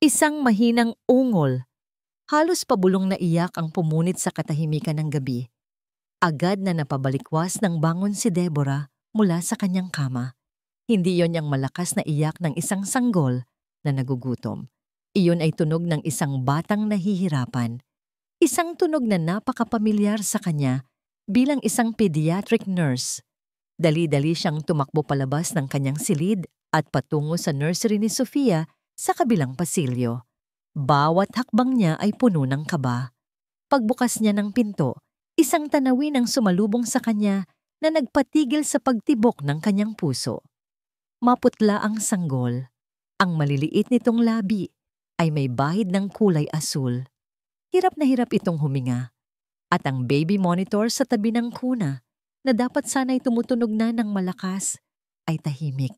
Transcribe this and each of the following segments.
Isang mahinang ungol, halos pabulong na iyak ang pumunit sa katahimikan ng gabi. Agad na napabalikwas ng bangon si Deborah mula sa kanyang kama. Hindi yon yung malakas na iyak ng isang sanggol na nagugutom. Iyon ay tunog ng isang batang nahihirapan. Isang tunog na napakapamilyar sa kanya bilang isang pediatric nurse. Dali-dali siyang tumakbo palabas ng kanyang silid at patungo sa nursery ni Sofia sa kabilang pasilyo. Bawat hakbang niya ay puno ng kaba. Pagbukas niya ng pinto, isang tanawin ang sumalubong sa kanya na nagpatigil sa pagtibok ng kanyang puso. Maputla ang sanggol. Ang maliliit nitong labi ay may bahid ng kulay asul. Hirap na hirap itong huminga. At ang baby monitor sa tabi ng kuna na dapat sana'y tumutunog na ng malakas ay tahimik.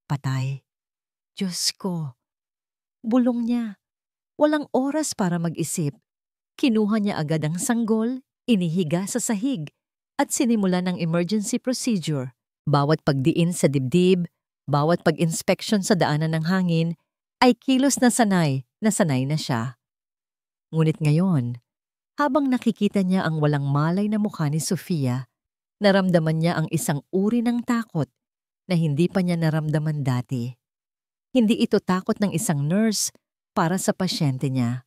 Patay. Diyos ko. Bulong niya. Walang oras para mag-isip. Kinuha niya agad ang sanggol, inihiga sa sahig, at sinimulan ng emergency procedure. Bawat pagdiin sa dibdib, bawat pag-inspeksyon sa daanan ng hangin, ay kilos na sanay na siya. Ngunit ngayon, habang nakikita niya ang walang malay na mukha ni Sofia, naramdaman niya ang isang uri ng takot na hindi pa niya naramdaman dati. Hindi ito takot ng isang nurse para sa pasyente niya.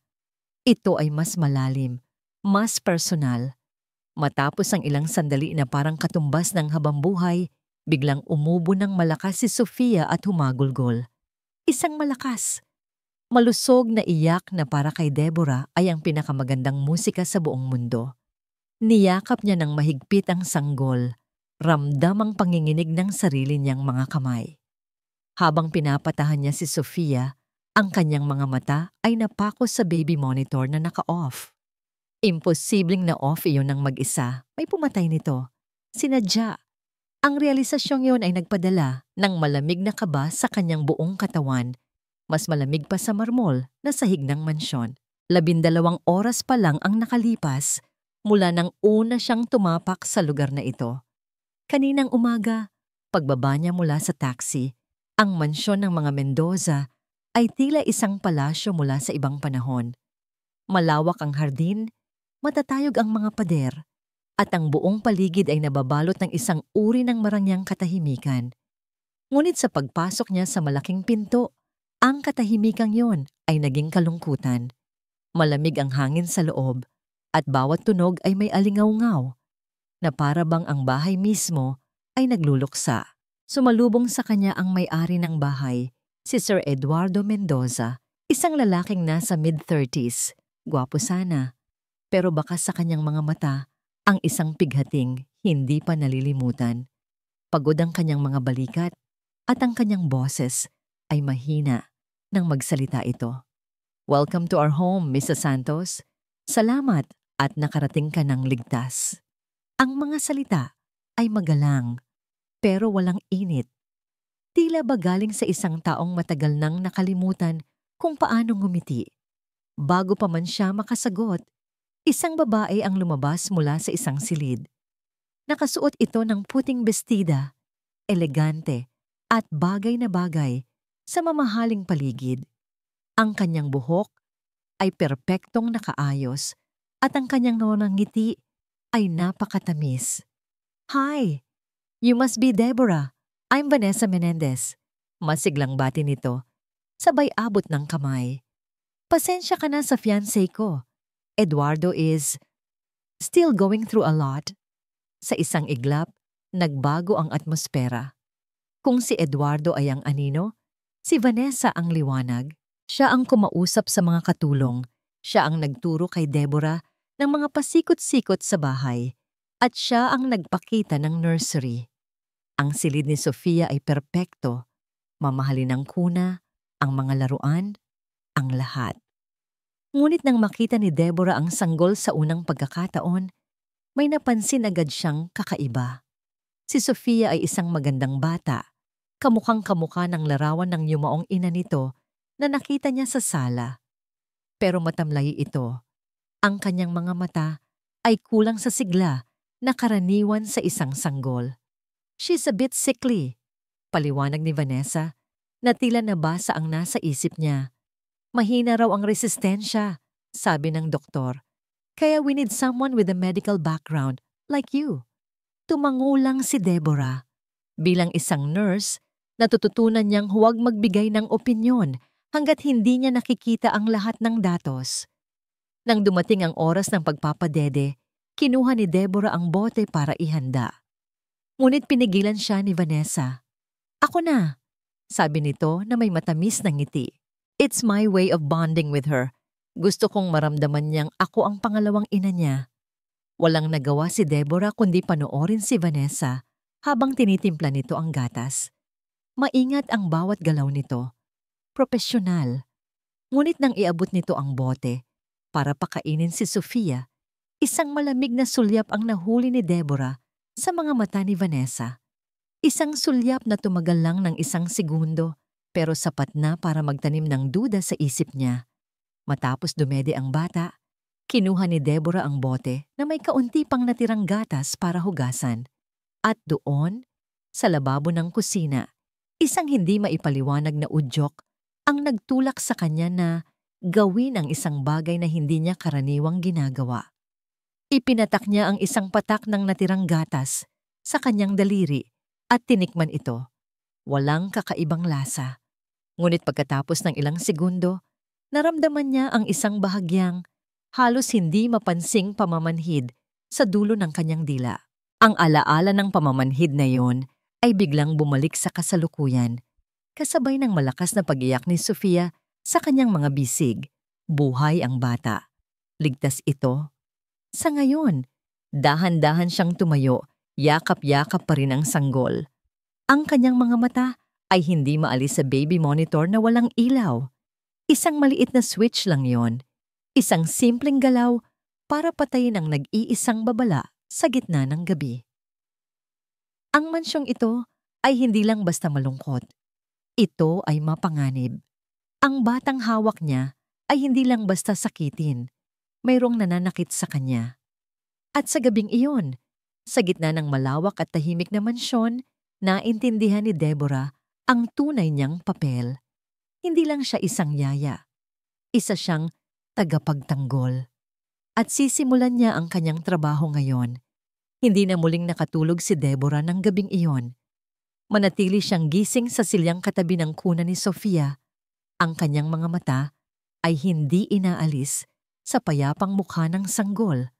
Ito ay mas malalim, mas personal. Matapos ang ilang sandali na parang katumbas ng habambuhay, biglang umubo ng malakas si Sofia at humagulgol. Isang malakas. Malusog na iyak na para kay Deborah ay ang pinakamagandang musika sa buong mundo. Niyakap niya ng mahigpit ang sanggol, ramdam ang panginginig ng sarili niyang mga kamay. Habang pinapatahan niya si Sofia, ang kanyang mga mata ay napako sa baby monitor na naka-off. Imposibleng na off iyon ng mag-isa, may pumatay nito. Sinadya. Ang realisasyong iyon ay nagpadala ng malamig na kaba sa kanyang buong katawan. Mas malamig pa sa marmol na sahig ng mansyon. 12 oras pa lang ang nakalipas mula nang una siyang tumapak sa lugar na ito. Kaninang umaga, pagbaba niya mula sa taxi, ang mansyon ng mga Mendoza ay tila isang palasyo mula sa ibang panahon. Malawak ang hardin, matatayog ang mga pader, at ang buong paligid ay nababalot ng isang uri ng marangyang katahimikan. Ngunit sa pagpasok niya sa malaking pinto, ang katahimikang yon ay naging kalungkutan. Malamig ang hangin sa loob, at bawat tunog ay may alingaw-ngaw, na para bang ang bahay mismo ay nagluluksa. Sumalubong sa kanya ang may-ari ng bahay, si Sir Eduardo Mendoza, isang lalaking nasa mid-30s. Gwapo sana, pero baka sa kanyang mga mata, ang isang pighating hindi pa nalilimutan. Pagod ang kanyang mga balikat at ang kanyang boses ay mahina nang magsalita ito. Welcome to our home, Mrs. Santos. Salamat at nakarating ka ng ligtas. Ang mga salita ay magalang pero walang init. Tila ba galing sa isang taong matagal nang nakalimutan kung paano ngumiti. Bago pa man siya makasagot, isang babae ang lumabas mula sa isang silid. Nakasuot ito ng puting bestida, elegante at bagay na bagay sa mamahaling paligid. Ang kanyang buhok ay perpektong nakaayos at ang kanyang ngiti ay napakatamis. Hi! You must be Deborah. I'm Vanessa Menendez. Masiglang bati nito, sabay abot ng kamay. Pasensya ka na sa fiancé ko. Eduardo is still going through a lot. Sa isang iglap, nagbago ang atmosfera. Kung si Eduardo ay ang anino, si Vanessa ang liwanag. Siya ang kumausap sa mga katulong. Siya ang nagturo kay Deborah ng mga pasikot-sikot sa bahay. At siya ang nagpakita ng nursery. Ang silid ni Sofia ay perpekto. Mamahalin ang kuna, ang mga laruan, ang lahat. Ngunit nang makita ni Deborah ang sanggol sa unang pagkakataon, may napansin agad siyang kakaiba. Si Sofia ay isang magandang bata, kamukhang-kamukha ng larawan ng yumaong ina nito na nakita niya sa sala. Pero matamlay ito. Ang kanyang mga mata ay kulang sa sigla na karaniwan sa isang sanggol. She's a bit sickly, paliwanag ni Vanessa, na tila nabasa ang nasa isip niya. Mahina raw ang resistensya, sabi ng doktor. Kaya we need someone with a medical background, like you. Tumangulang si Deborah. Bilang isang nurse, natututunan niyang huwag magbigay ng opinyon hanggat hindi niya nakikita ang lahat ng datos. Nang dumating ang oras ng pagpapadede, kinuha ni Deborah ang bote para ihanda. Ngunit pinigilan siya ni Vanessa. Ako na, sabi nito na may matamis na ngiti. It's my way of bonding with her. Gusto kong maramdaman niyang ako ang pangalawang ina niya. Walang nagawa si Deborah kundi panoorin si Vanessa habang tinitimpla nito ang gatas. Maingat ang bawat galaw nito. Propesyonal. Ngunit nang iabot nito ang bote para pakainin si Sofia, isang malamig na sulyap ang nahuli ni Deborah sa mga mata ni Vanessa. Isang sulyap na tumagal lang ng 1 segundo pero sapat na para magtanim ng duda sa isip niya. Matapos dumede ang bata, kinuha ni Deborah ang bote na may kaunti pang natirang gatas para hugasan. At doon, sa lababo ng kusina, isang hindi maipaliwanag na udyok ang nagtulak sa kanya na gawin ang isang bagay na hindi niya karaniwang ginagawa. Ipinatak niya ang isang patak ng natirang gatas sa kanyang daliri at tinikman ito. Walang kakaibang lasa. Ngunit pagkatapos ng ilang segundo, naramdaman niya ang isang bahagyang, halos hindi mapansing pamamanhid sa dulo ng kanyang dila. Ang alaala ng pamamanhid na iyon ay biglang bumalik sa kasalukuyan, kasabay ng malakas na pag-iyak ni Sofia sa kanyang mga bisig. Buhay ang bata. Ligtas ito. Sa ngayon, dahan-dahan siyang tumayo, yakap-yakap pa rin ang sanggol. Ang kanyang mga mata ay hindi maalis sa baby monitor na walang ilaw. Isang maliit na switch lang yon. Isang simpleng galaw para patayin ang nag-iisang babala sa gitna ng gabi. Ang mansyong ito ay hindi lang basta malungkot. Ito ay mapanganib. Ang batang hawak niya ay hindi lang basta sakitin. Mayroong nananakit sa kanya. At sa gabing iyon, sa gitna ng malawak at tahimik na mansyon, naintindihan ni Deborah ang tunay niyang papel. Hindi lang siya isang yaya. Isa siyang tagapagtanggol. At sisimulan niya ang kanyang trabaho ngayon. Hindi na muling nakatulog si Deborah ng gabing iyon. Manatili siyang gising sa silyang katabi ng kuna ni Sofia. Ang kanyang mga mata ay hindi inaalis sa payapang mukha ng sanggol.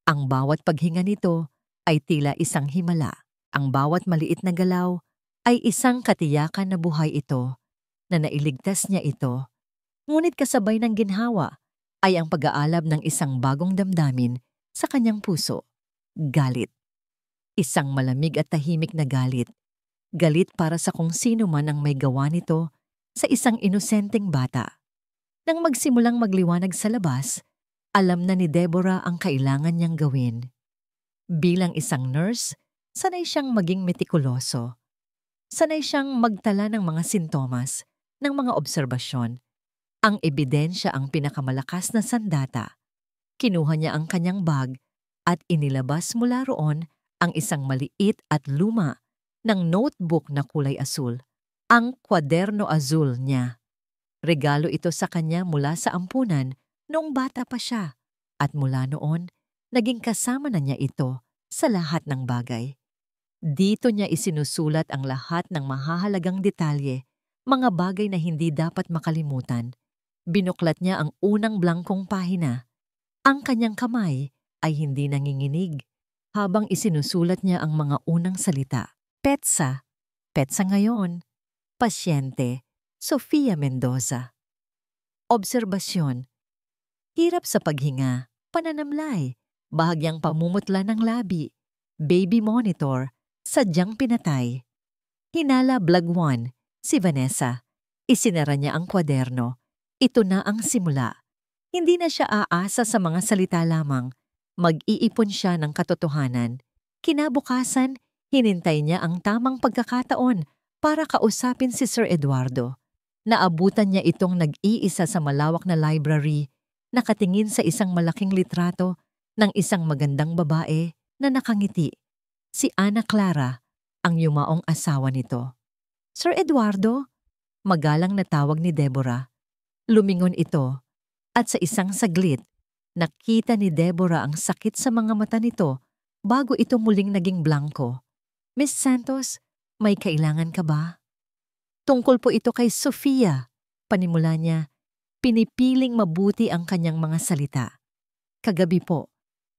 Ang bawat paghinga nito ay tila isang himala. Ang bawat maliit na galaw ay isang katiyakan na buhay ito, na nailigtas niya ito. Ngunit kasabay ng ginhawa ay ang pag-aalab ng isang bagong damdamin sa kanyang puso. Galit. Isang malamig at tahimik na galit. Galit para sa kung sino man ang may gawa nito sa isang inosenteng bata. Nang magsimulang magliwanag sa labas, alam na ni Deborah ang kailangan niyang gawin. Bilang isang nurse, sanay siyang maging metikuloso. Sanay siyang magtala ng mga sintomas, ng mga obserbasyon. Ang ebidensya ang pinakamalakas na sandata. Kinuha niya ang kanyang bag at inilabas mula roon ang isang maliit at luma ng notebook na kulay asul, ang kwaderno azul niya. Regalo ito sa kanya mula sa ampunan noong bata pa siya at mula noon, naging kasama na niya ito sa lahat ng bagay. Dito niya isinusulat ang lahat ng mahahalagang detalye, mga bagay na hindi dapat makalimutan. Binuklat niya ang unang blangkong pahina. Ang kanyang kamay ay hindi nanginginig habang isinusulat niya ang mga unang salita. Petsa, petsa ngayon. Pasyente, Sofia Mendoza. Obserbasyon. Hirap sa paghinga, pananamlay, bahagyang pamumutla ng labi, baby monitor, sadyang pinatay. Hinala Vlog 1, si Vanessa. Isinara niya ang kwaderno. Ito na ang simula. Hindi na siya aasa sa mga salita lamang. Mag-iipon siya ng katotohanan. Kinabukasan, hinintay niya ang tamang pagkakataon para kausapin si Sir Eduardo. Naabutan niya itong nag-iisa sa malawak na library, nakatingin sa isang malaking litrato ng isang magandang babae na nakangiti. Si Ana Clara, ang yumaong asawa nito. Sir Eduardo? Magalang na tawag ni Deborah. Lumingon ito at sa isang saglit, nakita ni Deborah ang sakit sa mga mata nito bago ito muling naging blanko. Miss Santos, may kailangan ka ba? Tungkol po ito kay Sofia. Panimula niya, pinipiling mabuti ang kanyang mga salita. Kagabi po,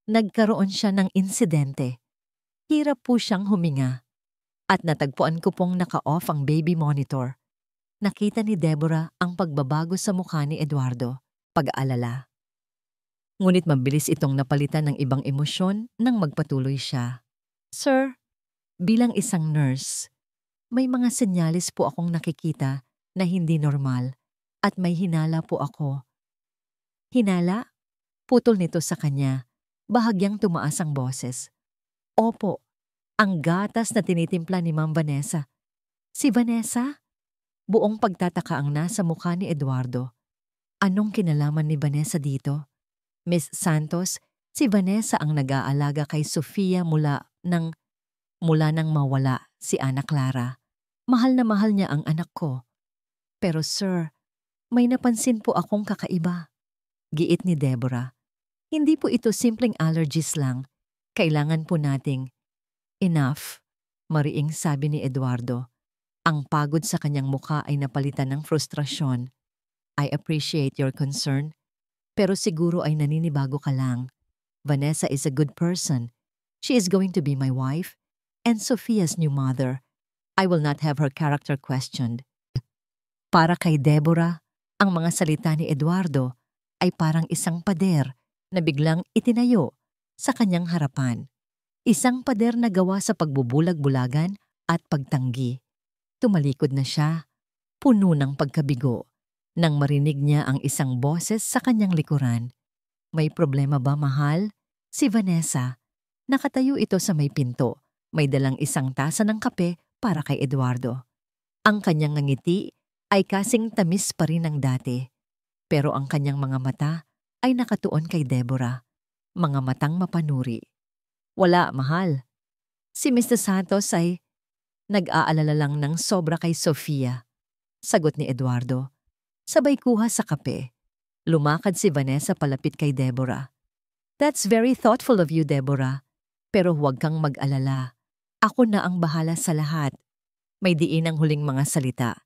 nagkaroon siya ng insidente. Hirap po siyang huminga. At natagpuan ko pong naka-off ang baby monitor. Nakita ni Deborah ang pagbabago sa mukha ni Eduardo, pag-aalala. Ngunit mabilis itong napalitan ng ibang emosyon nang magpatuloy siya. Sir, bilang isang nurse, may mga senyalis po akong nakikita na hindi normal at may hinala po ako. Hinala? Putol nito sa kanya. Bahagyang tumaas ang boses. Opo, ang gatas na tinitimpla ni Ma'am Vanessa. Si Vanessa? Buong pagtataka ang nasa mukha ni Eduardo. Anong kinalaman ni Vanessa dito? Miss Santos, si Vanessa ang nag-aalaga kay Sofia mula nang mawala si Ana Clara. Mahal na mahal niya ang anak ko. Pero sir, may napansin po akong kakaiba. Giit ni Deborah. Hindi po ito simpleng allergies lang. Kailangan po nating enough, mariing sabi ni Eduardo. Ang pagod sa kanyang mukha ay napalitan ng frustrasyon. I appreciate your concern, pero siguro ay naninibago ka lang. Vanessa is a good person. She is going to be my wife and Sophia's new mother. I will not have her character questioned. Para kay Deborah, ang mga salita ni Eduardo ay parang isang pader na biglang itinayo sa kanyang harapan. Isang pader na gawa sa pagbubulag-bulagan at pagtanggi. Tumalikod na siya, puno ng pagkabigo, nang marinig niya ang isang boses sa kanyang likuran. May problema ba, mahal? Si Vanessa. Nakatayo ito sa may pinto. May dalang isang tasa ng kape para kay Eduardo. Ang kanyang ngiti ay kasing tamis pa rin ng dati. Pero ang kanyang mga mata ay nakatuon kay Deborah. Mga matang mapanuri. Wala, mahal. Si Mr. Santos ay nag-aalala lang ng sobra kay Sofia. Sagot ni Eduardo. Sabay kuha sa kape. Lumakad si Vanessa palapit kay Deborah. That's very thoughtful of you, Deborah. Pero huwag kang mag-alala. Ako na ang bahala sa lahat. May diin ang huling mga salita.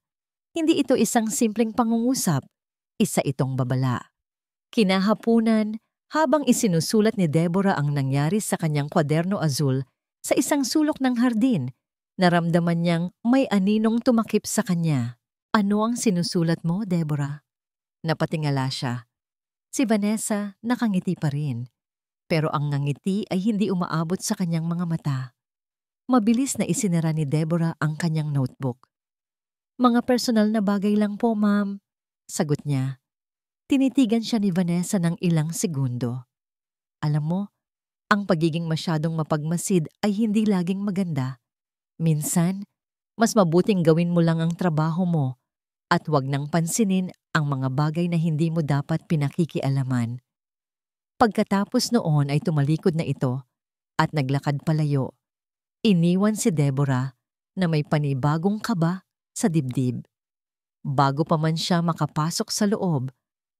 Hindi ito isang simpleng pangungusap. Isa itong babala. Kinahapunan, habang isinusulat ni Deborah ang nangyari sa kanyang kwaderno azul sa isang sulok ng hardin, naramdaman niyang may aninong tumakip sa kanya. Ano ang sinusulat mo, Deborah? Napatingala siya. Si Vanessa nakangiti pa rin. Pero ang ngangiti ay hindi umaabot sa kanyang mga mata. Mabilis na isinara ni Deborah ang kanyang notebook. Mga personal na bagay lang po, ma'am. Sagot niya. Tinitigan siya ni Vanessa ng ilang segundo. Alam mo, ang pagiging masyadong mapagmasid ay hindi laging maganda. Minsan, mas mabuting gawin mo lang ang trabaho mo at huwag nang pansinin ang mga bagay na hindi mo dapat pinakikialaman. Pagkatapos noon ay tumalikod na ito at naglakad palayo. Iniwan si Deborah na may panibagong kaba sa dibdib. Bago pa man siya makapasok sa loob,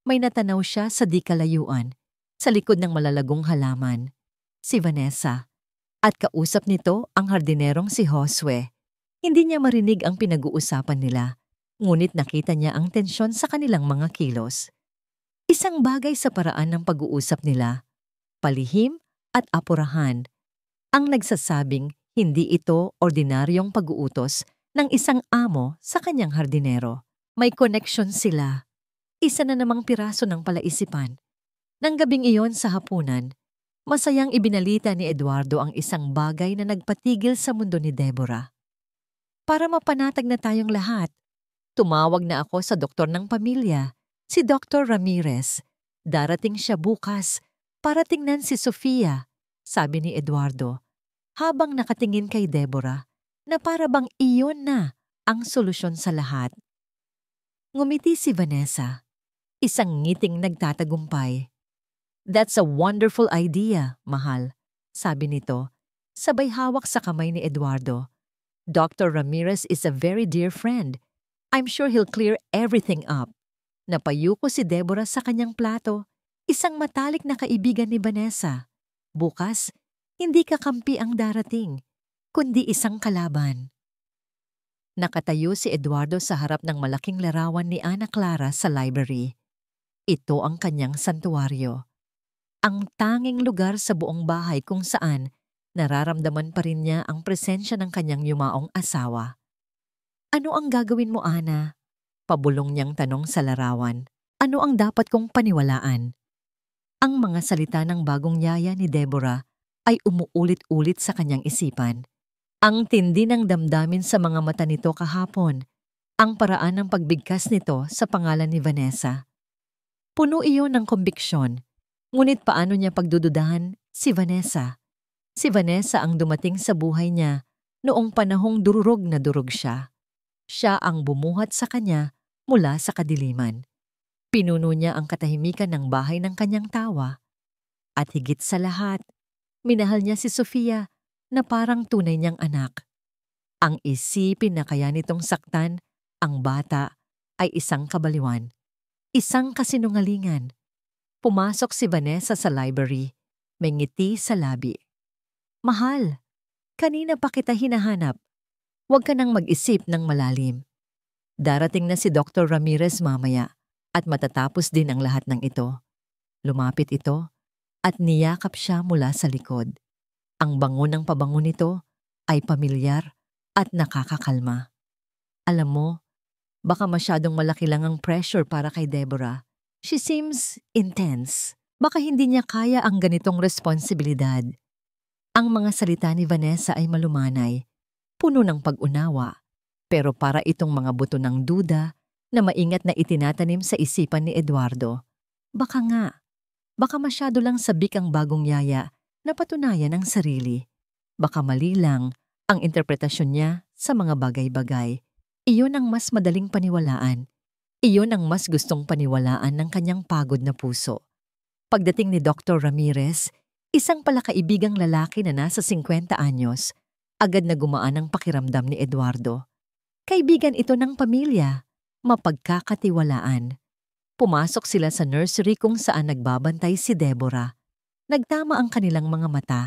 may natanaw siya sa di kalayuan, sa likod ng malalagong halaman. Si Vanessa. At kausap nito ang hardinerong si Josue. Hindi niya marinig ang pinag-uusapan nila, ngunit nakita niya ang tensyon sa kanilang mga kilos. Isang bagay sa paraan ng pag-uusap nila, palihim at apurahan, ang nagsasabing hindi ito ordinaryong pag-uutos ng isang amo sa kanyang hardinero. May koneksyon sila. Isa na namang piraso ng palaisipan. Nang gabing iyon sa hapunan, masayang ibinalita ni Eduardo ang isang bagay na nagpatigil sa mundo ni Deborah. Para mapanatag na tayong lahat, tumawag na ako sa doktor ng pamilya, si Dr. Ramirez. Darating siya bukas para tingnan si Sofia, sabi ni Eduardo, habang nakatingin kay Deborah na para bang iyon na ang solusyon sa lahat. Ngumiti si Vanessa, isang ngiting nagtatagumpay. That's a wonderful idea, mahal, sabi nito, sabay hawak sa kamay ni Eduardo. Dr. Ramirez is a very dear friend. I'm sure he'll clear everything up. Napayuko si Deborah sa kanyang plato, isang matalik na kaibigan ni Vanessa. Bukas, hindi kakampi ang darating, kundi isang kalaban. Nakatayo si Eduardo sa harap ng malaking larawan ni Ana Clara sa library. Ito ang kanyang santuwaryo. Ang tanging lugar sa buong bahay kung saan nararamdaman pa rin niya ang presensya ng kanyang yumaong asawa. Ano ang gagawin mo, Ana? Pabulong niyang tanong sa larawan. Ano ang dapat kong paniwalaan? Ang mga salita ng bagong yaya ni Deborah ay umuulit-ulit sa kanyang isipan. Ang tindi ng damdamin sa mga mata nito kahapon, ang paraan ng pagbigkas nito sa pangalan ni Vanessa. Puno iyon ng kombiksyon, ngunit paano niya pagdududahan si Vanessa? Si Vanessa ang dumating sa buhay niya noong panahong durug na durug siya. Siya ang bumuhat sa kanya mula sa kadiliman. Pinuno niya ang katahimikan ng bahay ng kanyang tawa. At higit sa lahat, minahal niya si Sofia na parang tunay niyang anak. Ang isipin na kaya nitong saktan ang bata ay isang kabaliwan, isang kasinungalingan. Pumasok si Vanessa sa library, may ngiti sa labi. Mahal, kanina pa kita hinahanap. Huwag ka nang mag-isip ng malalim. Darating na si Dr. Ramirez mamaya at matatapos din ang lahat ng ito. Lumapit ito at niyakap siya mula sa likod. Ang bango ng pabango nito ay pamilyar at nakakakalma. Alam mo, baka masyadong malaki lang ang pressure para kay Deborah. She seems intense. Baka hindi niya kaya ang ganitong responsibilidad. Ang mga salita ni Vanessa ay malumanay, puno ng pag-unawa, pero para itong mga buto ng duda na maingat na itinatanim sa isipan ni Eduardo. Baka masyado lang sabik ang bagong yaya na patunayan ang sarili. Baka mali lang ang interpretasyon niya sa mga bagay-bagay. Iyon ang mas madaling paniwalaan. Iyon ang mas gustong paniwalaan ng kanyang pagod na puso. Pagdating ni Dr. Ramirez, isang palakaibigang lalaki na nasa 50 anyos, agad na gumaan ang pakiramdam ni Eduardo. Kaibigan ito ng pamilya, mapagkakatiwalaan. Pumasok sila sa nursery kung saan nagbabantay si Deborah. Nagtama ang kanilang mga mata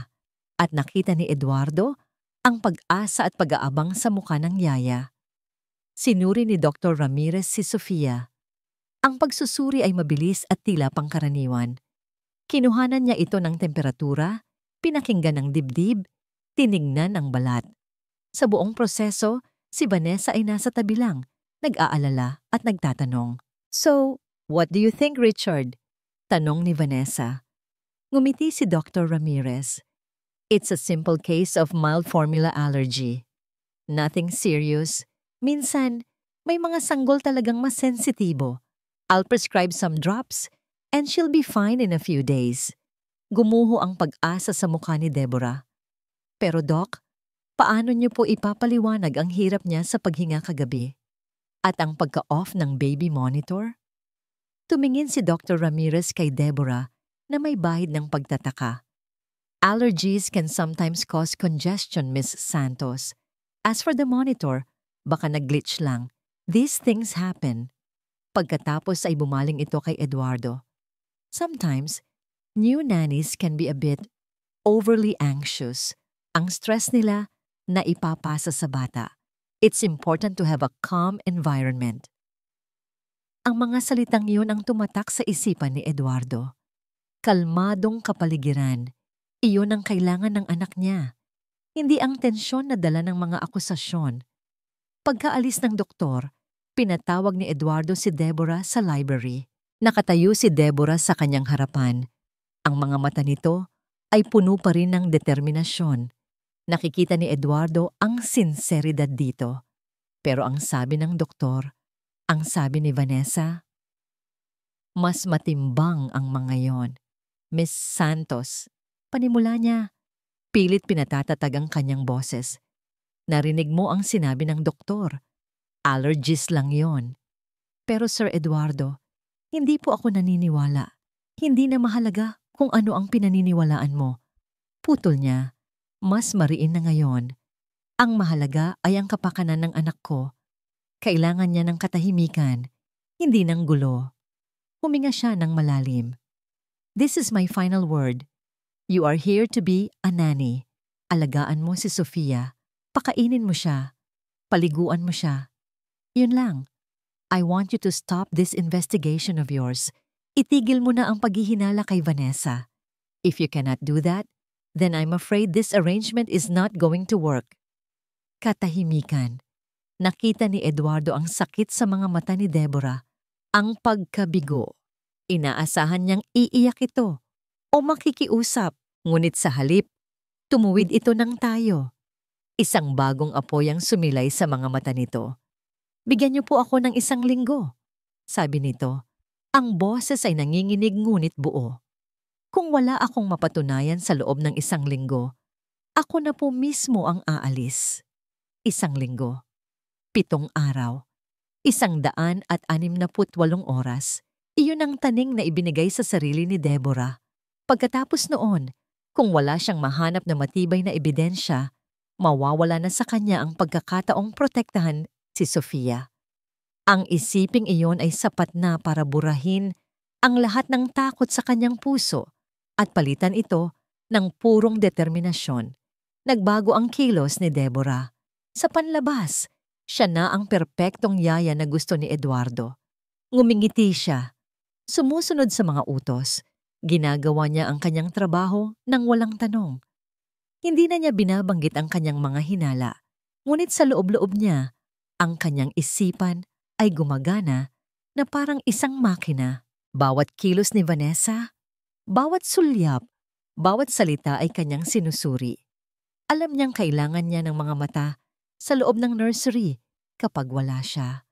at nakita ni Eduardo ang pag-asa at pag-aabang sa mukha ng yaya. Sinuri ni Dr. Ramirez si Sofia. Ang pagsusuri ay mabilis at tila pangkaraniwan. Kinuhanan niya ito ng temperatura, pinakinggan ang dibdib, tinignan ang balat. Sa buong proseso, si Vanessa ay nasa tabi lang, nag-aalala at nagtatanong. So, what do you think, Richard? Tanong ni Vanessa. Ngumiti si Dr. Ramirez. It's a simple case of mild formula allergy. Nothing serious. Minsan, may mga sanggol talagang mas sensitibo. I'll prescribe some drops and she'll be fine in a few days. Gumuho ang pag-asa sa mukha ni Deborah. Pero Doc, paano niyo po ipapaliwanag ang hirap niya sa paghinga kagabi? At ang pagka-off ng baby monitor? Tumingin si Dr. Ramirez kay Deborah na may bahid ng pagtataka. Allergies can sometimes cause congestion, Miss Santos. As for the monitor, baka nag-glitch lang. These things happen. Pagkatapos ay bumaling ito kay Eduardo. Sometimes, new nannies can be a bit overly anxious. Ang stress nila na ipapasa sa bata. It's important to have a calm environment. Ang mga salitang iyon ang tumatak sa isipan ni Eduardo. Kalmadong kapaligiran. Iyon ang kailangan ng anak niya. Hindi ang tensyon na dala ng mga akusasyon. Pagkaalis ng doktor, pinatawag ni Eduardo si Deborah sa library. Nakatayo si Deborah sa kanyang harapan. Ang mga mata nito ay puno pa rin ng determinasyon. Nakikita ni Eduardo ang sinseridad dito. Pero ang sabi ng doktor, ang sabi ni Vanessa, mas matimbang ang mga yon. Miss Santos, panimula niya. Pilit pinatatatag ang kanyang boses. Narinig mo ang sinabi ng doktor. Allergies lang yon. Pero Sir Eduardo, hindi po ako naniniwala. Hindi na mahalaga kung ano ang pinaniniwalaan mo. Putol niya, mas mariin na ngayon. Ang mahalaga ay ang kapakanan ng anak ko. Kailangan niya ng katahimikan. hindi ng gulo. Huminga siya ng malalim. This is my final word. You are here to be a nanny. Alagaan mo si Sofia. Pakainin mo siya. Paliguan mo siya. Yun lang. I want you to stop this investigation of yours. Itigil mo na ang paghihinala kay Vanessa. If you cannot do that, then I'm afraid this arrangement is not going to work. Katahimikan. Nakita ni Eduardo ang sakit sa mga mata ni Deborah. Ang pagkabigo. Inaasahan niyang iiyak ito o makikiusap, ngunit sa halip, tumuwid ito ng tayo. Isang bagong apoy ang sumilay sa mga mata nito. Bigyan niyo po ako ng 1 linggo, sabi nito. Ang boses ay nanginginig ngunit buo. Kung wala akong mapatunayan sa loob ng 1 linggo, ako na po mismo ang aalis. 1 linggo. 7 araw. 168 oras. Iyon ang taning na ibinigay sa sarili ni Deborah. Pagkatapos noon, kung wala siyang mahanap na matibay na ebidensya, mawawala na sa kanya ang pagkakataong protektahan si Sofia. Ang isiping iyon ay sapat na para burahin ang lahat ng takot sa kanyang puso at palitan ito ng purong determinasyon. Nagbago ang kilos ni Deborah. Sa panlabas, siya na ang perpektong yaya na gusto ni Eduardo. Ngumingiti siya. Sumusunod sa mga utos. Ginagawa niya ang kanyang trabaho nang walang tanong. Hindi na niya binabanggit ang kanyang mga hinala. Ngunit sa loob-loob niya, ang kanyang isipan ay gumagana na parang isang makina. Bawat kilos ni Vanessa, bawat sulyap, bawat salita ay kanyang sinusuri. Alam niyang kailangan niya ng mga mata sa loob ng nursery kapag wala siya.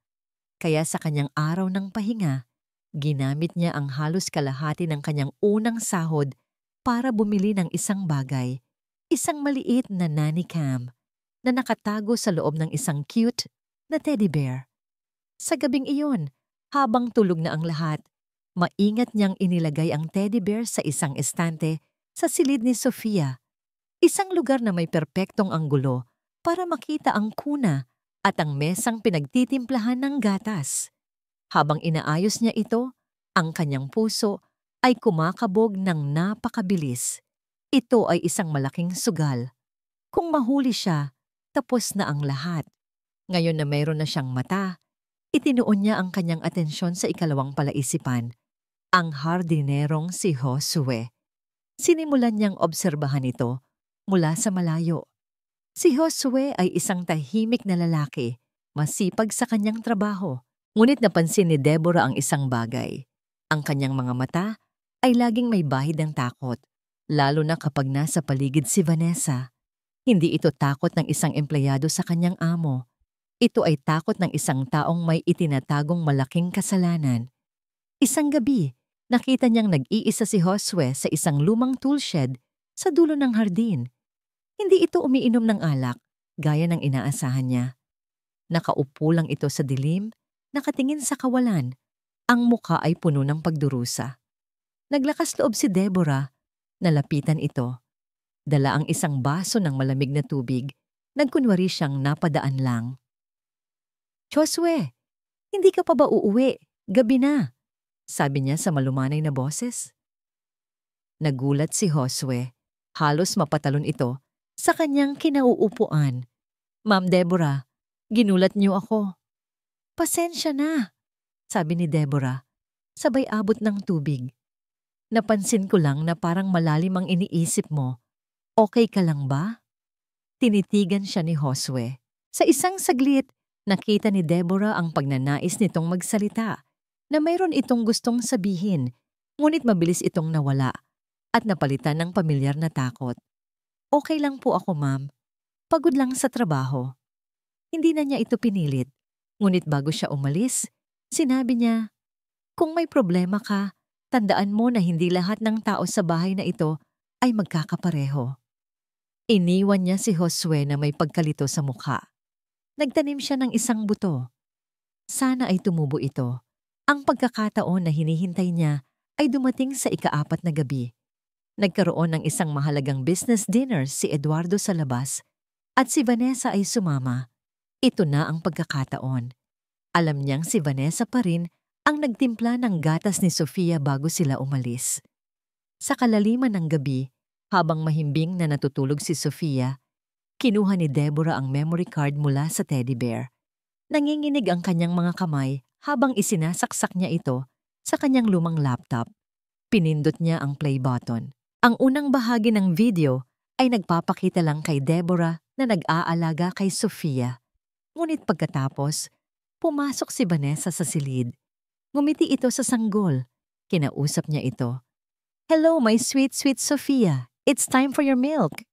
Kaya sa kanyang araw ng pahinga, ginamit niya ang halos kalahati ng kanyang unang sahod para bumili ng isang bagay, isang maliit na nanny cam na nakatago sa loob ng isang cute na teddy bear. Sa gabing iyon, habang tulog na ang lahat, maingat niyang inilagay ang teddy bear sa isang estante sa silid ni Sofia, isang lugar na may perpektong anggulo para makita ang kuna at ang mesang pinagtitimplahan ng gatas. Habang inaayos niya ito, ang kanyang puso ay kumakabog ng napakabilis. Ito ay isang malaking sugal. Kung mahuli siya, tapos na ang lahat. Ngayon na mayroon na siyang mata, itinuon niya ang kanyang atensyon sa ikalawang palaisipan, ang hardinerong si Josue. Sinimulan niyang obserbahan ito mula sa malayo. Si Josue ay isang tahimik na lalaki, masipag sa kanyang trabaho. Ngunit napansin ni Deborah ang isang bagay. Ang kanyang mga mata ay laging may bahid ng takot, lalo na kapag nasa paligid si Vanessa. Hindi ito takot ng isang empleyado sa kanyang amo. Ito ay takot ng isang taong may itinatagong malaking kasalanan. Isang gabi, nakita niyang nag-iisa si Josue sa isang lumang toolshed sa dulo ng hardin. Hindi ito umiinom ng alak, gaya ng inaasahan niya. Nakaupo lang ito sa dilim, nakatingin sa kawalan. Ang muka ay puno ng pagdurusa. Naglakas loob si Deborah. Nalapitan ito. Dala ang isang baso ng malamig na tubig. Nagkunwari siyang napadaan lang. Josue, hindi ka pa ba uuwi? Gabi na, sabi niya sa malumanay na boses. Nagulat si Josue. Halos mapatalon ito sa kanyang kinauupuan. Ma'am Deborah, ginulat niyo ako. Pasensya na, sabi ni Deborah, sabay abot ng tubig. Napansin ko lang na parang malalim ang iniisip mo. Okay ka lang ba? Tinitigan siya ni Josue. Sa isang saglit, nakita ni Deborah ang pagnanais nitong magsalita, na mayroon itong gustong sabihin, ngunit mabilis itong nawala at napalitan ng pamilyar na takot. Okay lang po ako, ma'am. Pagod lang sa trabaho. Hindi na niya ito pinilit. Ngunit bago siya umalis, sinabi niya, kung may problema ka, tandaan mo na hindi lahat ng tao sa bahay na ito ay magkakapareho. Iniwan niya si Josue na may pagkalito sa mukha. Nagtanim siya ng isang buto. Sana ay tumubo ito. Ang pagkakataon na hinihintay niya ay dumating sa ika-4 na gabi. Nagkaroon ng isang mahalagang business dinner si Eduardo sa labas at si Vanessa ay sumama. Ito na ang pagkakataon. Alam niyang si Vanessa pa rin ang nagtimpla ng gatas ni Sofia bago sila umalis. Sa kalaliman ng gabi, habang mahimbing na natutulog si Sofia, kinuha ni Deborah ang memory card mula sa teddy bear. Nanginginig ang kanyang mga kamay habang isinasaksak niya ito sa kanyang lumang laptop. Pinindot niya ang play button. Ang unang bahagi ng video ay nagpapakita lang kay Deborah na nag-aalaga kay Sofia. Ngunit pagkatapos, pumasok si Vanessa sa silid. Ngumiti ito sa sanggol. Kinausap niya ito. "Hello, my sweet, sweet Sofia. It's time for your milk."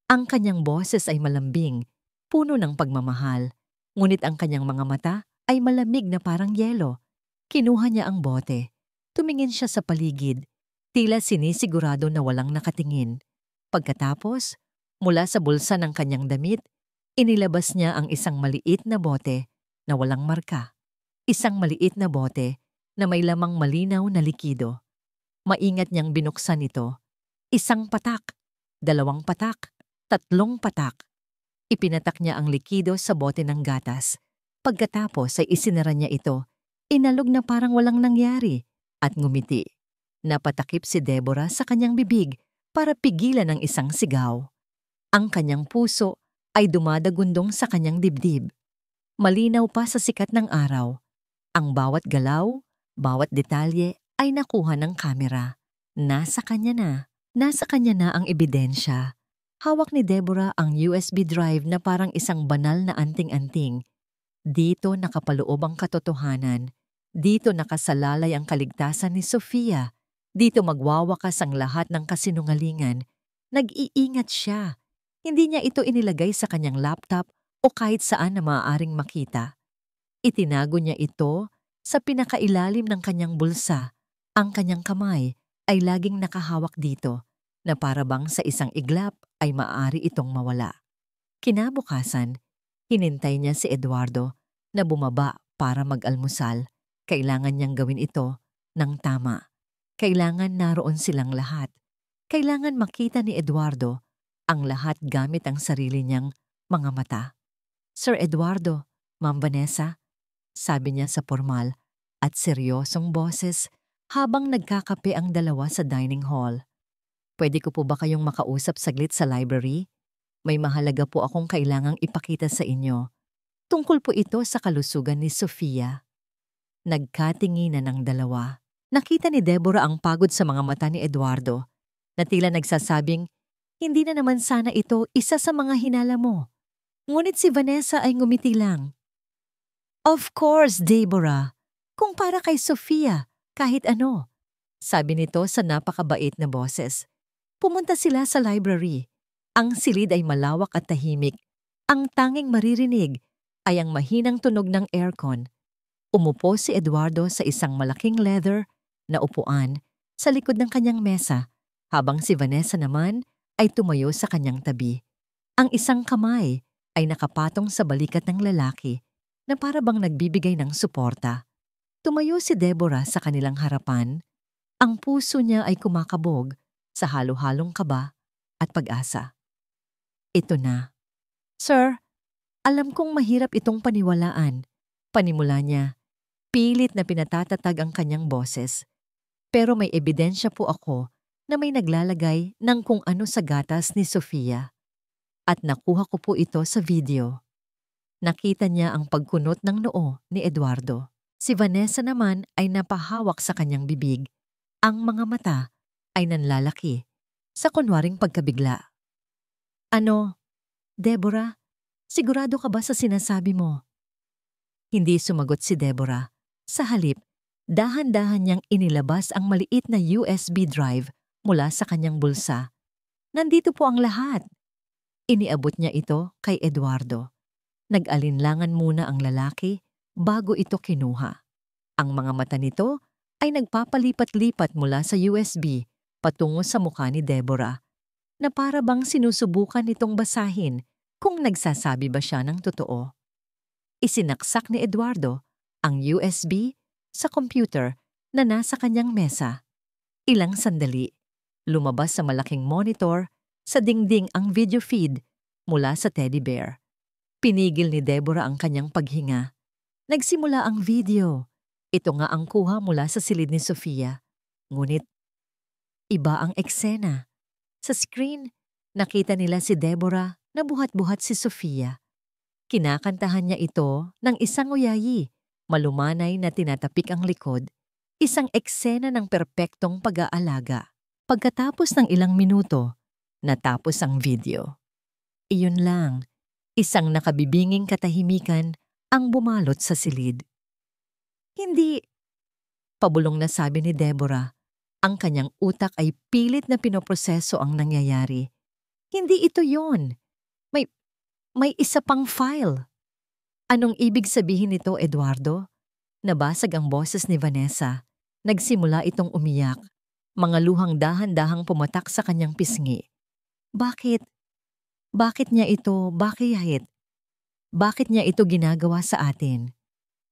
Ang kanyang boses ay malambing, puno ng pagmamahal. Ngunit ang kanyang mga mata ay malamig na parang yelo. Kinuha niya ang bote. Tumingin siya sa paligid. Tila sinisigurado na walang nakatingin. Pagkatapos, mula sa bulsa ng kanyang damit, inilabas niya ang isang maliit na bote na walang marka. Isang maliit na bote na may lamang malinaw na likido. Maingat niyang binuksan ito. Isang patak, 2 patak, 3 patak. Ipinatak niya ang likido sa bote ng gatas. Pagkatapos ay isinara niya ito. Inalog na parang walang nangyari at ngumiti. Napatakip si Deborah sa kanyang bibig para pigilan ang isang sigaw. Ang kanyang puso ay dumadagundong sa kanyang dibdib. Malinaw pa sa sikat ng araw. Ang bawat galaw, bawat detalye ay nakuha ng kamera. Nasa kanya na ang ebidensya. Hawak ni Deborah ang USB drive na parang isang banal na anting-anting. Dito nakapaloob ang katotohanan. Dito nakasalalay ang kaligtasan ni Sofia. Dito magwawakas ang lahat ng kasinungalingan. Nag-iingat siya. Hindi niya ito inilagay sa kanyang laptop o kahit saan na maaaring makita. Itinago niya ito sa pinakailalim ng kanyang bulsa. Ang kanyang kamay ay laging nakahawak dito na para bang sa isang iglap ay maaari itong mawala. Kinabukasan, hinintay niya si Eduardo na bumaba para mag-almusal. Kailangan niyang gawin ito ng tama. Kailangan naroon silang lahat. Kailangan makita ni Eduardo ang lahat gamit ang sarili niyang mga mata. "Sir Eduardo, Ma'am Vanessa," sabi niya sa formal at seryosong boses habang nagkakape ang dalawa sa dining hall. "Pwede ko po ba kayong makausap saglit sa library? May mahalaga po akong kailangang ipakita sa inyo. Tungkol po ito sa kalusugan ni Sofia." Nagkatinginan ang dalawa. Nakita ni Deborah ang pagod sa mga mata ni Eduardo na tila nagsasabing, "Hindi na naman sana ito isa sa mga hinala mo." Ngunit si Vanessa ay ngumiti lang. "Of course, Deborah. Kung para kay Sofia, kahit ano," sabi nito sa napakabait na boses. Pumunta sila sa library. Ang silid ay malawak at tahimik. Ang tanging maririnig ay ang mahinang tunog ng aircon. Umupo si Eduardo sa isang malaking leather na upuan sa likod ng kanyang mesa, habang si Vanessa naman ay tumayo sa kanyang tabi. Ang isang kamay ay nakapatong sa balikat ng lalaki na para bang nagbibigay ng suporta. Tumayo si Deborah sa kanilang harapan. Ang puso niya ay kumakabog sa halo-halong kaba at pag-asa. "Ito na." "Sir, alam kong mahirap itong paniwalaan," panimula niya. Pilit na pinatatatag ang kanyang boses. "Pero may ebidensya po ako na may naglalagay ng kung ano sa gatas ni Sofia. At nakuha ko po ito sa video." Nakita niya ang pagkunot ng noo ni Eduardo. Si Vanessa naman ay napahawak sa kanyang bibig. Ang mga mata ay nanlalaki sa kunwaring pagkabigla. "Ano, Deborah, sigurado ka ba sa sinasabi mo?" Hindi sumagot si Deborah. Sa halip, dahan-dahan niyang inilabas ang maliit na USB drive mula sa kanyang bulsa. "Nandito po ang lahat." Iniabot niya ito kay Eduardo. Nag-alinlangan muna ang lalaki bago ito kinuha. Ang mga mata nito ay nagpapalipat-lipat mula sa USB patungo sa mukha ni Deborah na para bang sinusubukan nitong basahin kung nagsasabi ba siya ng totoo. Isinaksak ni Eduardo ang USB sa computer na nasa kanyang mesa. Ilang sandali, lumabas sa malaking monitor sa dingding ang video feed mula sa teddy bear. Pinigil ni Deborah ang kanyang paghinga. Nagsimula ang video. Ito nga ang kuha mula sa silid ni Sofia. Ngunit iba ang eksena. Sa screen, nakita nila si Deborah na buhat-buhat si Sofia. Kinakantahan niya ito ng isang uyayi, malumanay na tinatapik ang likod, isang eksena ng perpektong pag-aalaga. Pagkatapos ng ilang minuto, natapos ang video. Iyon lang, isang nakabibinging katahimikan ang bumalot sa silid. Hindi, pabulong na sabi ni Deborah. Ang kanyang utak ay pilit na pinoproseso ang nangyayari. Hindi ito yon. May isa pang file. Anong ibig sabihin nito, Eduardo? Nabasag ang boses ni Vanessa. Nagsimula itong umiyak. Mga luhang dahan-dahang pumatak sa kanyang pisngi. Bakit? Bakit niya ito? Bakit niya ito ginagawa sa atin?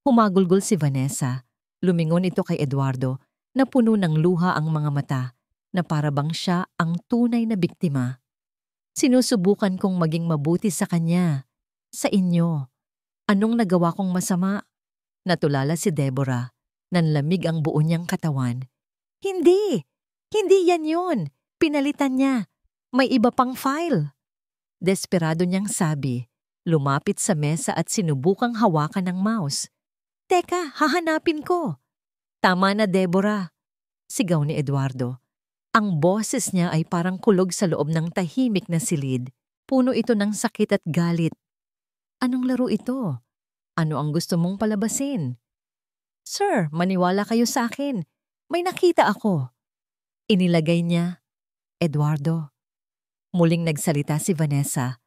Humagulgol si Vanessa. Lumingon ito kay Eduardo na puno ng luha ang mga mata na para bang siya ang tunay na biktima. Sinusubukan kong maging mabuti sa kanya, sa inyo. Anong nagawa kong masama? Natulala si Deborah. Nanlamig ang buo niyang katawan. Hindi! Hindi yan yun! Pinalitan niya. May iba pang file. Desperado niyang sabi. Lumapit sa mesa at sinubukang hawakan ng mouse. Teka, hahanapin ko. Tama na, Deborah. Sigaw ni Eduardo. Ang boses niya ay parang kulog sa loob ng tahimik na silid. Puno ito ng sakit at galit. Anong laro ito? Ano ang gusto mong palabasin? Sir, maniwala kayo sa akin. May nakita ako. Inilagay niya. Eduardo. Muling nagsalita si Vanessa.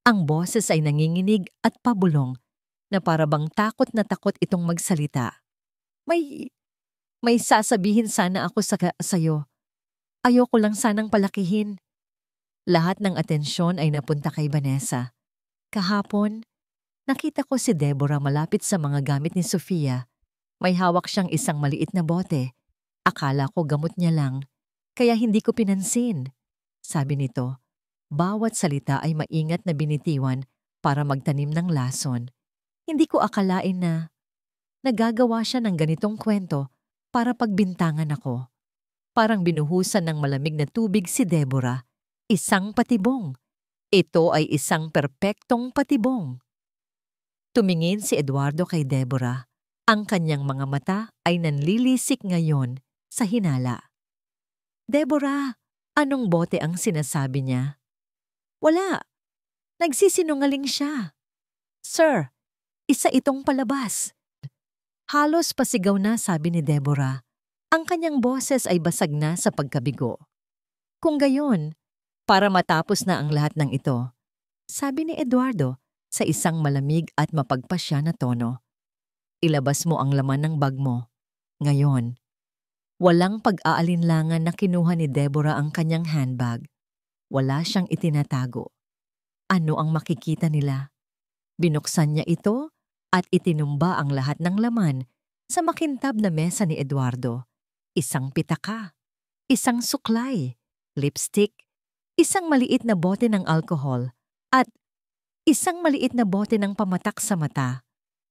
Ang boses ay nanginginig at pabulong na para bang takot na takot itong magsalita. May sasabihin sana ako sa'yo. Ayoko lang sanang palakihin. Lahat ng atensyon ay napunta kay Vanessa. Kahapon, nakita ko si Deborah malapit sa mga gamit ni Sofia. May hawak siyang isang maliit na bote. Akala ko gamot niya lang, kaya hindi ko pinansin. Sabi nito, bawat salita ay maingat na binitiwan para magtanim ng lason. Hindi ko akalain na nagagawa siya ng ganitong kwento para pagbintangan ako. Parang binuhusan ng malamig na tubig si Deborah. Isang patibong. Ito ay isang perpektong patibong. Tumingin si Eduardo kay Deborah. Ang kanyang mga mata ay nanlilisik ngayon sa hinala. Deborah, anong bote ang sinasabi niya? Wala. Nagsisinungaling siya. Sir, isa itong palabas. Halos pasigaw na sabi ni Deborah. Ang kanyang boses ay basag na sa pagkabigo. Kung gayon, para matapos na ang lahat ng ito, sabi ni Eduardo sa isang malamig at mapagpasya na tono. Ilabas mo ang laman ng bag mo. Ngayon, walang pag-aalinlangan na kinuha ni Deborah ang kanyang handbag. Wala siyang itinatago. Ano ang makikita nila? Binuksan niya ito at itinumba ang lahat ng laman sa makintab na mesa ni Eduardo. Isang pitaka, isang suklay, lipstick, isang maliit na bote ng alcohol, at isang maliit na bote ng pamatak sa mata,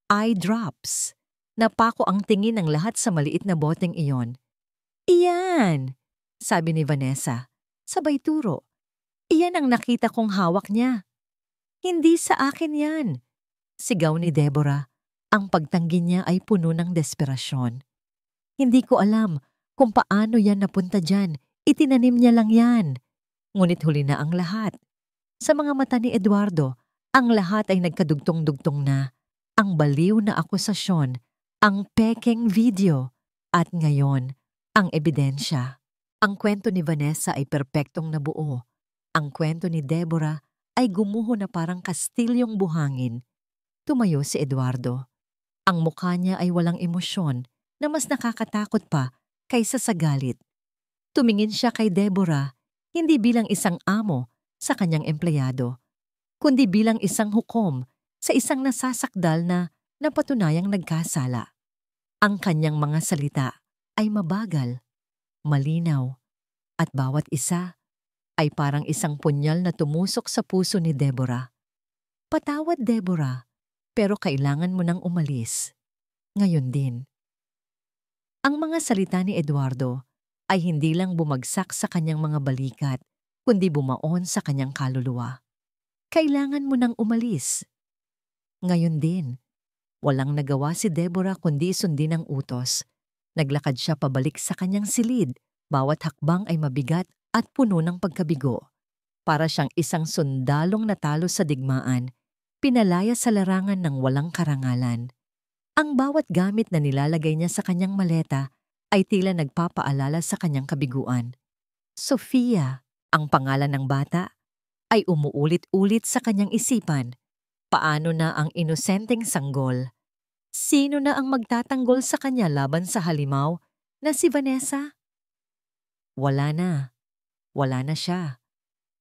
eye drops. Napako ang tingin ng lahat sa maliit na boteng iyon. Iyan, sabi ni Vanessa, sabay turo. Iyan ang nakita kong hawak niya. Hindi sa akin yan, sigaw ni Deborah. Ang pagtanggi niya ay puno ng desperasyon. Hindi ko alam kung paano yan napunta dyan. Itinanim niya lang yan. Ngunit huli na ang lahat. Sa mga mata ni Eduardo, ang lahat ay nagkadugtong-dugtong na. Ang baliw na akusasyon, ang pekeng video, at ngayon, ang ebidensya. Ang kwento ni Vanessa ay perpektong nabuo. Ang kwento ni Deborah ay gumuho na parang kastilyong buhangin. Tumayo si Eduardo. Ang mukha niya ay walang emosyon na mas nakakatakot pa kaysa sa galit. Tumingin siya kay Deborah, hindi bilang isang amo sa kanyang empleyado, kundi bilang isang hukom sa isang nasasakdal na napatunayang nagkasala. Ang kanyang mga salita ay mabagal, malinaw, at bawat isa ay parang isang punyal na tumusok sa puso ni Deborah. Patawad, Deborah, pero kailangan mo nang umalis. Ngayon din. Ang mga salita ni Eduardo ay hindi lang bumagsak sa kanyang mga balikat, kundi bumaon sa kanyang kaluluwa. Kailangan mo nang umalis. Ngayon din, walang nagawa si Deborah kundi sundin ang utos. Naglakad siya pabalik sa kanyang silid. Bawat hakbang ay mabigat at puno ng pagkabigo. Para siyang isang sundalong natalo sa digmaan, pinalaya sa larangan ng walang karangalan. Ang bawat gamit na nilalagay niya sa kanyang maleta ay tila nagpapaalala sa kanyang kabiguan. Sofia, ang pangalan ng bata, ay umuulit-ulit sa kanyang isipan. Paano na ang inosenteng sanggol? Sino na ang magtatanggol sa kanya laban sa halimaw na si Vanessa? Wala na. Wala na siya.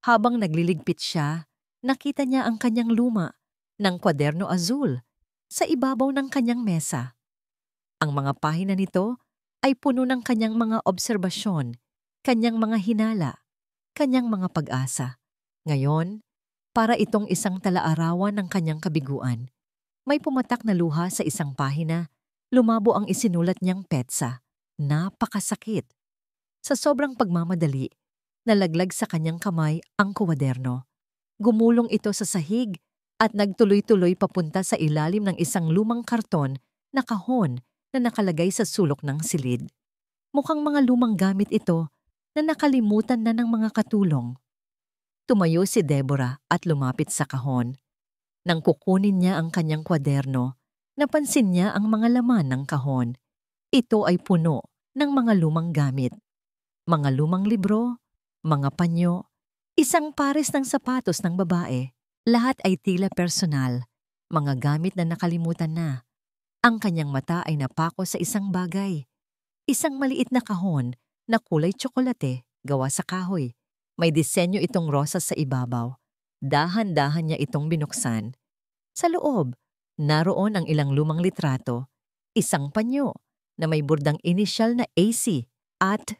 Habang nagliligpit siya, nakita niya ang kanyang luma ng kwaderno azul sa ibabaw ng kanyang mesa. Ang mga pahina nito ay puno ng kanyang mga obserbasyon, kanyang mga hinala, kanyang mga pag-asa. Ngayon, para itong isang talaarawan ng kanyang kabiguan. May pumatak na luha sa isang pahina, lumabo ang isinulat niyang petsa. Napakasakit. Sa sobrang pagmamadali, nalaglag sa kanyang kamay ang kwaderno. Gumulong ito sa sahig at nagtuloy-tuloy papunta sa ilalim ng isang lumang karton na kahon na nakalagay sa sulok ng silid. Mukhang mga lumang gamit ito na nakalimutan na ng mga katulong. Tumayo si Deborah at lumapit sa kahon. Nang kukunin niya ang kanyang kwaderno, napansin niya ang mga laman ng kahon. Ito ay puno ng mga lumang gamit. Mga lumang libro, mga panyo, isang pares ng sapatos ng babae. Lahat ay tila personal, mga gamit na nakalimutan na. Ang kanyang mata ay napako sa isang bagay. Isang maliit na kahon na kulay tsokolate, gawa sa kahoy. May disenyo itong rosas sa ibabaw. Dahan-dahan niya itong binuksan. Sa loob, naroon ang ilang lumang litrato, isang panyo na may burdang inisyal na AC at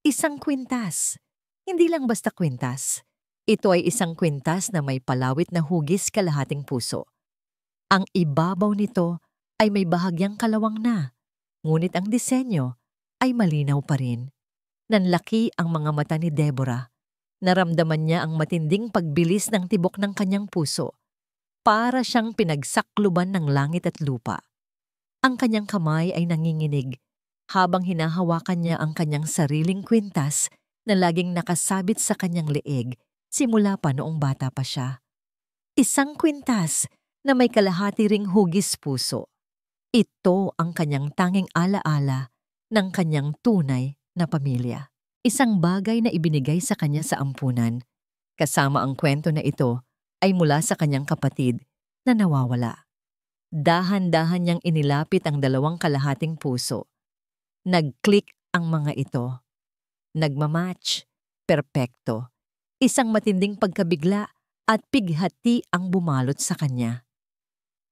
isang kwintas. Hindi lang basta kwintas. Ito ay isang kwintas na may palawit na hugis kalahating puso. Ang ibabaw nito ay may bahagyang kalawang na, ngunit ang disenyo ay malinaw pa rin. Nanlaki ang mga mata ni Deborah. Naramdaman niya ang matinding pagbilis ng tibok ng kanyang puso. Para siyang pinagsakluban ng langit at lupa. Ang kanyang kamay ay nanginginig habang hinahawakan niya ang kanyang sariling kwintas na laging nakasabit sa kanyang leeg simula pa noong bata pa siya. Isang kwintas na may kalahati ring hugis puso. Ito ang kanyang tanging alaala ng kanyang tunay na pamilya. Isang bagay na ibinigay sa kanya sa ampunan. Kasama ang kwento na ito ay mula sa kanyang kapatid na nawawala. Dahan-dahan niyang inilapit ang dalawang kalahating puso. Nag-click ang mga ito. Nagmamatch, perpekto. Isang matinding pagkabigla at pighati ang bumalot sa kanya.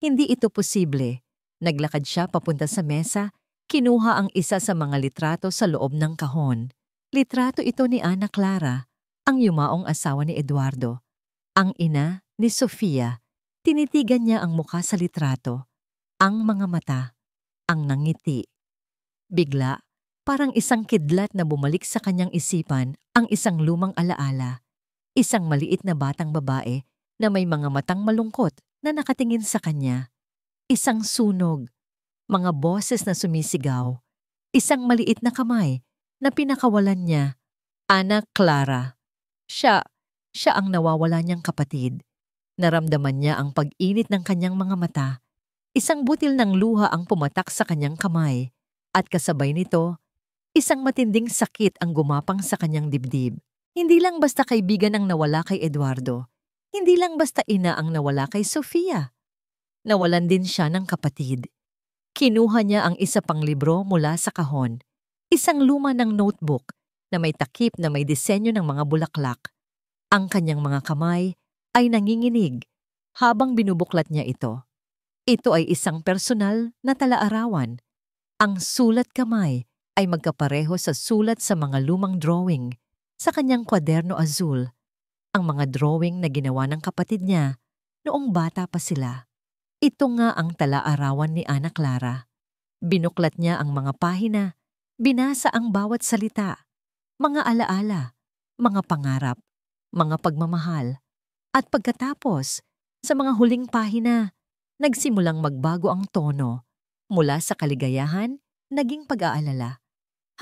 Hindi ito posible. Naglakad siya papunta sa mesa, kinuha ang isa sa mga litrato sa loob ng kahon. Litrato ito ni Ana Clara, ang yumaong asawa ni Eduardo. Ang ina ni Sofia. Tinitigan niya ang mukha sa litrato, ang mga mata, ang nangiti. Bigla, parang isang kidlat na bumalik sa kanyang isipan ang isang lumang alaala. Isang maliit na batang babae na may mga matang malungkot na nakatingin sa kanya. Isang sunog, mga boses na sumisigaw, isang maliit na kamay na pinakawalan niya. Ana Clara. Siya ang nawawala niyang kapatid. Naramdaman niya ang pag-init ng kanyang mga mata. Isang butil ng luha ang pumatak sa kanyang kamay. At kasabay nito, isang matinding sakit ang gumapang sa kanyang dibdib. Hindi lang basta kaibigan ang nawala kay Eduardo. Hindi lang basta ina ang nawala kay Sofia. Nawalan din siya ng kapatid. Kinuha niya ang isa pang libro mula sa kahon. Isang luma ng notebook na may takip na may disenyo ng mga bulaklak. Ang kanyang mga kamay ay nanginginig habang binubuklat niya ito. Ito ay isang personal na talaarawan. Ang sulat kamay ay magkapareho sa sulat sa mga lumang drawing sa kanyang kwaderno azul. Ang mga drawing na ginawa ng kapatid niya noong bata pa sila. Ito nga ang talaarawan ni Ana Clara. Binuklat niya ang mga pahina, binasa ang bawat salita, mga alaala, mga pangarap, mga pagmamahal. At pagkatapos, sa mga huling pahina, nagsimulang magbago ang tono mula sa kaligayahan, naging pag-aalala.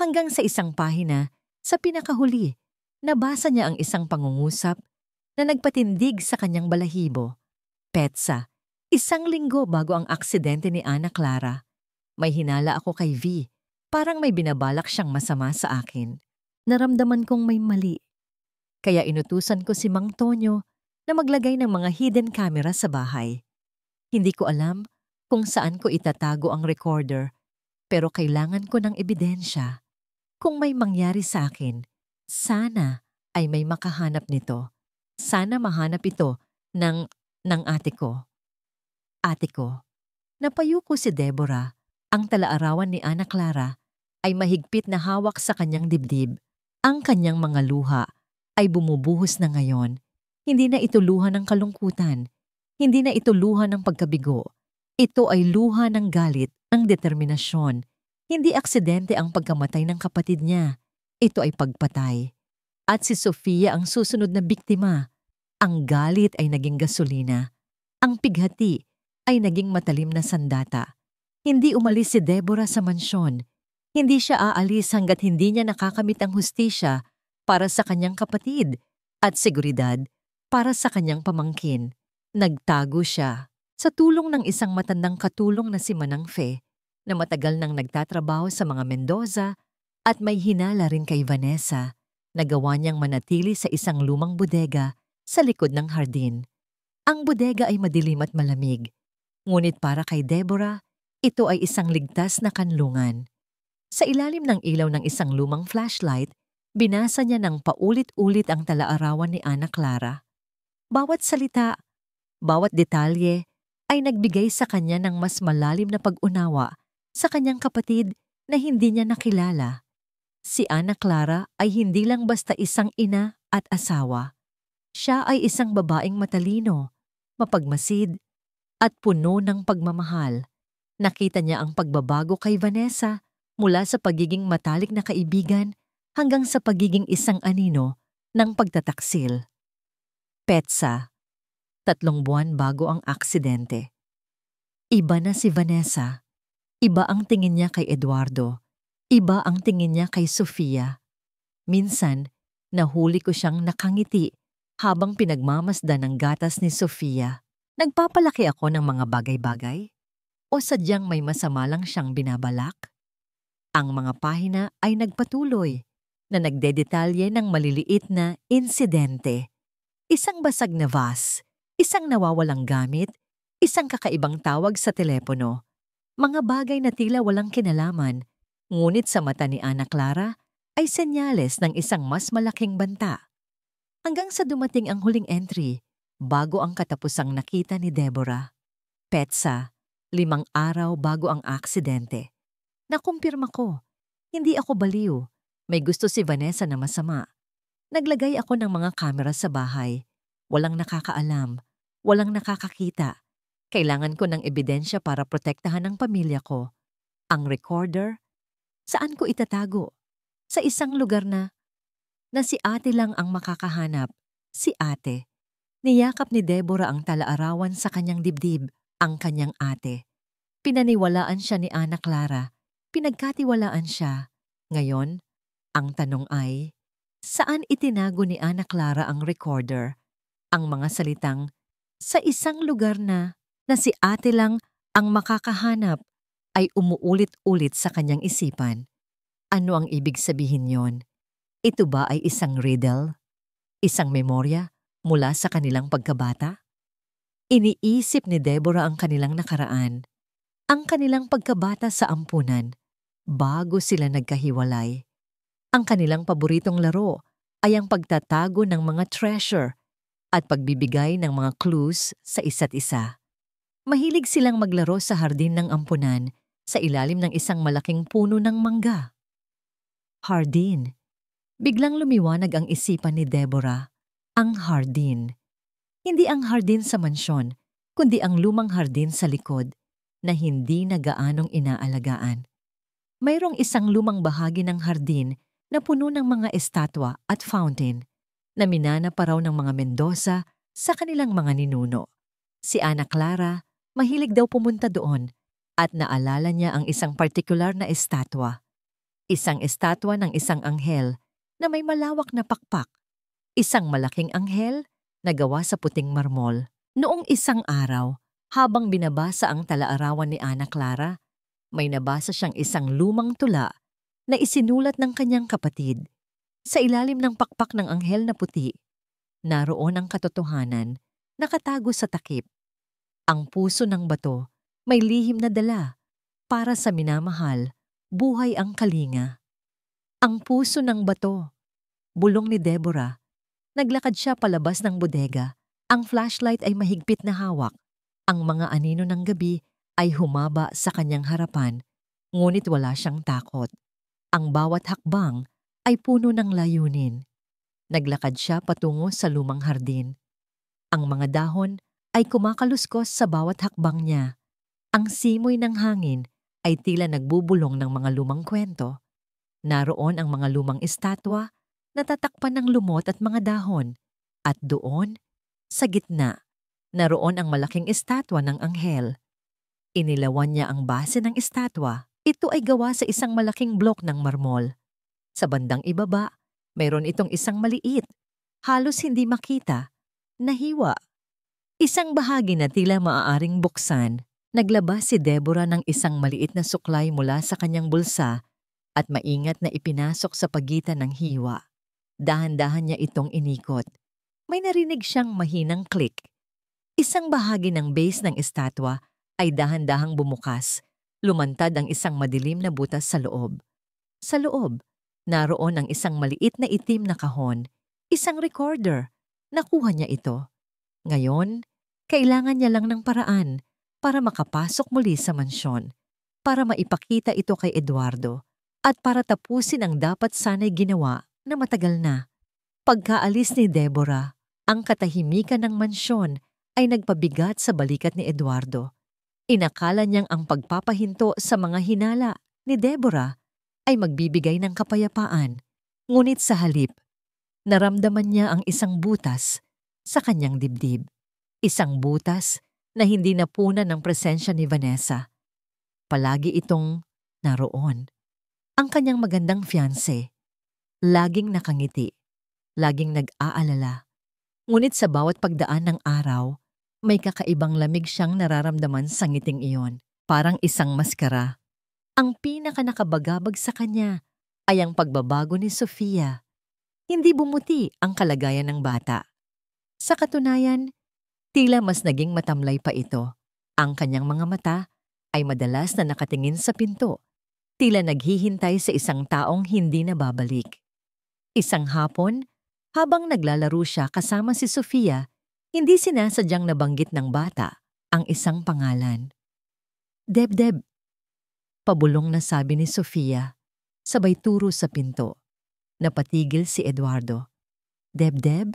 Hanggang sa isang pahina, sa pinakahuli, nabasa niya ang isang pangungusap na nagpatindig sa kanyang balahibo. Petsa, 1 linggo bago ang aksidente ni Ana Clara. May hinala ako kay V. Parang may binabalak siyang masama sa akin. Naramdaman kong may mali. Kaya inutusan ko si Mang Tonyo na maglagay ng mga hidden camera sa bahay. Hindi ko alam kung saan ko itatago ang recorder, pero kailangan ko ng ebidensya. Kung may mangyari sa akin, sana ay may makahanap nito. Sana mahanap ito ng ate ko. Ate ko. Napayuko si Deborah. Ang talaarawan ni Ana Clara ay mahigpit na hawak sa kanyang dibdib. Ang kanyang mga luha ay bumubuhos na ngayon. Hindi na ito luha ng kalungkutan. Hindi na ito luha ng pagkabigo. Ito ay luha ng galit, ng determinasyon. Hindi aksidente ang pagkamatay ng kapatid niya. Ito ay pagpatay. At si Sofia ang susunod na biktima. Ang galit ay naging gasolina. Ang pighati ay naging matalim na sandata. Hindi umalis si Deborah sa mansyon. Hindi siya aalis hanggat hindi niya nakakamit ang hustisya para sa kanyang kapatid at seguridad para sa kanyang pamangkin. Nagtago siya sa tulong ng isang matandang katulong na si Manang Fe na matagal nang nagtatrabaho sa mga Mendoza at may hinala rin kay Vanessa. Nagawa niyang manatili sa isang lumang bodega sa likod ng hardin. Ang bodega ay madilim at malamig. Ngunit para kay Deborah, ito ay isang ligtas na kanlungan. Sa ilalim ng ilaw ng isang lumang flashlight, binasa niya ng paulit-ulit ang talaarawan ni Ana Clara. Bawat salita, bawat detalye ay nagbigay sa kanya ng mas malalim na pag-unawa sa kanyang kapatid na hindi niya nakilala. Si Ana Clara ay hindi lang basta isang ina at asawa. Siya ay isang babaeng matalino, mapagmasid, at puno ng pagmamahal. Nakita niya ang pagbabago kay Vanessa mula sa pagiging matalik na kaibigan hanggang sa pagiging isang anino ng pagtataksil. Petsa, 3 buwan bago ang aksidente. Iba na si Vanessa. Iba ang tingin niya kay Eduardo. Iba ang tingin niya kay Sofia. Minsan, nahuli ko siyang nakangiti habang pinagmamasdan ng gatas ni Sofia. Nagpapalaki ako ng mga bagay-bagay? O sadyang may masama lang siyang binabalak? Ang mga pahina ay nagpatuloy na nagdedetalye ng maliliit na insidente. Isang basag na vase, isang nawawalang gamit, isang kakaibang tawag sa telepono. Mga bagay na tila walang kinalaman, ngunit sa mata ni Ana Clara ay senyales ng isang mas malaking banta. Hanggang sa dumating ang huling entry, bago ang katapusang nakita ni Deborah. Petsa, 5 araw bago ang aksidente. Nakumpirma ko, hindi ako baliw. May gusto si Vanessa na masama. Naglagay ako ng mga kamera sa bahay. Walang nakakaalam, walang nakakakita. Kailangan ko ng ebidensya para protektahan ang pamilya ko. Ang recorder, saan ko itatago? Sa isang lugar na si ate lang ang makakahanap. Si ate. Niyakap ni Deborah ang talaarawan sa kanyang dibdib, ang kanyang ate. Pinaniwalaan siya ni Ana Clara. Pinagkatiwalaan siya. Ngayon, ang tanong ay, saan itinago ni Ana Clara ang recorder? Ang mga salitang, sa isang lugar na si ate lang ang makakahanap ay umuulit-ulit sa kanyang isipan. Ano ang ibig sabihin yon? Ito ba ay isang riddle? Isang memorya mula sa kanilang pagkabata? Iniisip ni Deborah ang kanilang nakaraan, ang kanilang pagkabata sa ampunan, bago sila nagkahiwalay. Ang kanilang paboritong laro ay ang pagtatago ng mga treasure at pagbibigay ng mga clues sa isa't isa. Mahilig silang maglaro sa hardin ng ampunan sa ilalim ng isang malaking puno ng mangga. Hardin. Biglang lumiwanag ang isipan ni Deborah. Ang hardin. Hindi ang hardin sa mansyon, kundi ang lumang hardin sa likod. na hindi na gaanong inaalagaan. Mayroong isang lumang bahagi ng hardin na puno ng mga estatwa at fountain na minana pa raw ng mga Mendoza sa kanilang mga ninuno. Si Ana Clara, mahilig daw pumunta doon at naalala niya ang isang partikular na estatwa. Isang estatwa ng isang anghel na may malawak na pakpak. Isang malaking anghel na gawa sa puting marmol. Noong isang araw, habang binabasa ang talaarawan ni Ana Clara, may nabasa siyang isang lumang tula na isinulat ng kanyang kapatid. Sa ilalim ng pakpak ng anghel na puti, naroon ang katotohanan, nakatago sa takip. Ang puso ng bato may lihim na dala para sa minamahal, buhay ang kalinga. Ang puso ng bato, bulong ni Deborah. Naglakad siya palabas ng bodega. Ang flashlight ay mahigpit na hawak. Ang mga anino ng gabi ay humaba sa kanyang harapan, ngunit wala siyang takot. Ang bawat hakbang ay puno ng layunin. Naglakad siya patungo sa lumang hardin. Ang mga dahon ay kumakaluskos sa bawat hakbang niya. Ang simoy ng hangin ay tila nagbubulong ng mga lumang kwento. Naroon ang mga lumang estatwa na tatakpan ng lumot at mga dahon. At doon, sa gitna, naroon ang malaking estatwa ng anghel. Inilawan niya ang base ng estatwa. Ito ay gawa sa isang malaking blok ng marmol. Sa bandang ibaba, mayroon itong isang maliit, halos hindi makita, na hiwa. Isang bahagi na tila maaaring buksan. Naglabas si Deborah ng isang maliit na suklay mula sa kanyang bulsa at maingat na ipinasok sa pagitan ng hiwa. Dahan-dahan niya itong inikot. May narinig siyang mahinang click. Isang bahagi ng base ng estatwa ay dahan-dahang bumukas. Lumantad ang isang madilim na butas sa loob. Sa loob, naroon ang isang maliit na itim na kahon, isang recorder. Nakuha niya ito. Ngayon, kailangan niya lang ng paraan para makapasok muli sa mansyon, para maipakita ito kay Eduardo, at para tapusin ang dapat sana'y ginawa na matagal na. Pagkaalis ni Deborah, ang katahimikan ng mansyon ay nagpabigat sa balikat ni Eduardo. Inakala niyang ang pagpapahinto sa mga hinala ni Deborah ay magbibigay ng kapayapaan. Ngunit sa halip, naramdaman niya ang isang butas sa kanyang dibdib. Isang butas na hindi napunan ng presensya ni Vanessa. Palagi itong naroon. Ang kanyang magandang fiancé, laging nakangiti, laging nag-aalala. Ngunit sa bawat pagdaan ng araw, may kakaibang lamig siyang nararamdaman sa ngiting iyon, parang isang maskara. Ang pinaka-nakabagabag sa kanya ay ang pagbabago ni Sofia. Hindi bumuti ang kalagayan ng bata. Sa katunayan, tila mas naging matamlay pa ito. Ang kanyang mga mata ay madalas na nakatingin sa pinto, tila naghihintay sa isang taong hindi na babalik. Isang hapon, habang naglalaro siya kasama si Sofia, hindi sinasadyang nabanggit ng bata ang isang pangalan. Deb-Deb, pabulong na sabi ni Sofia, sabay turo sa pinto. Napatigil si Eduardo. Deb-Deb?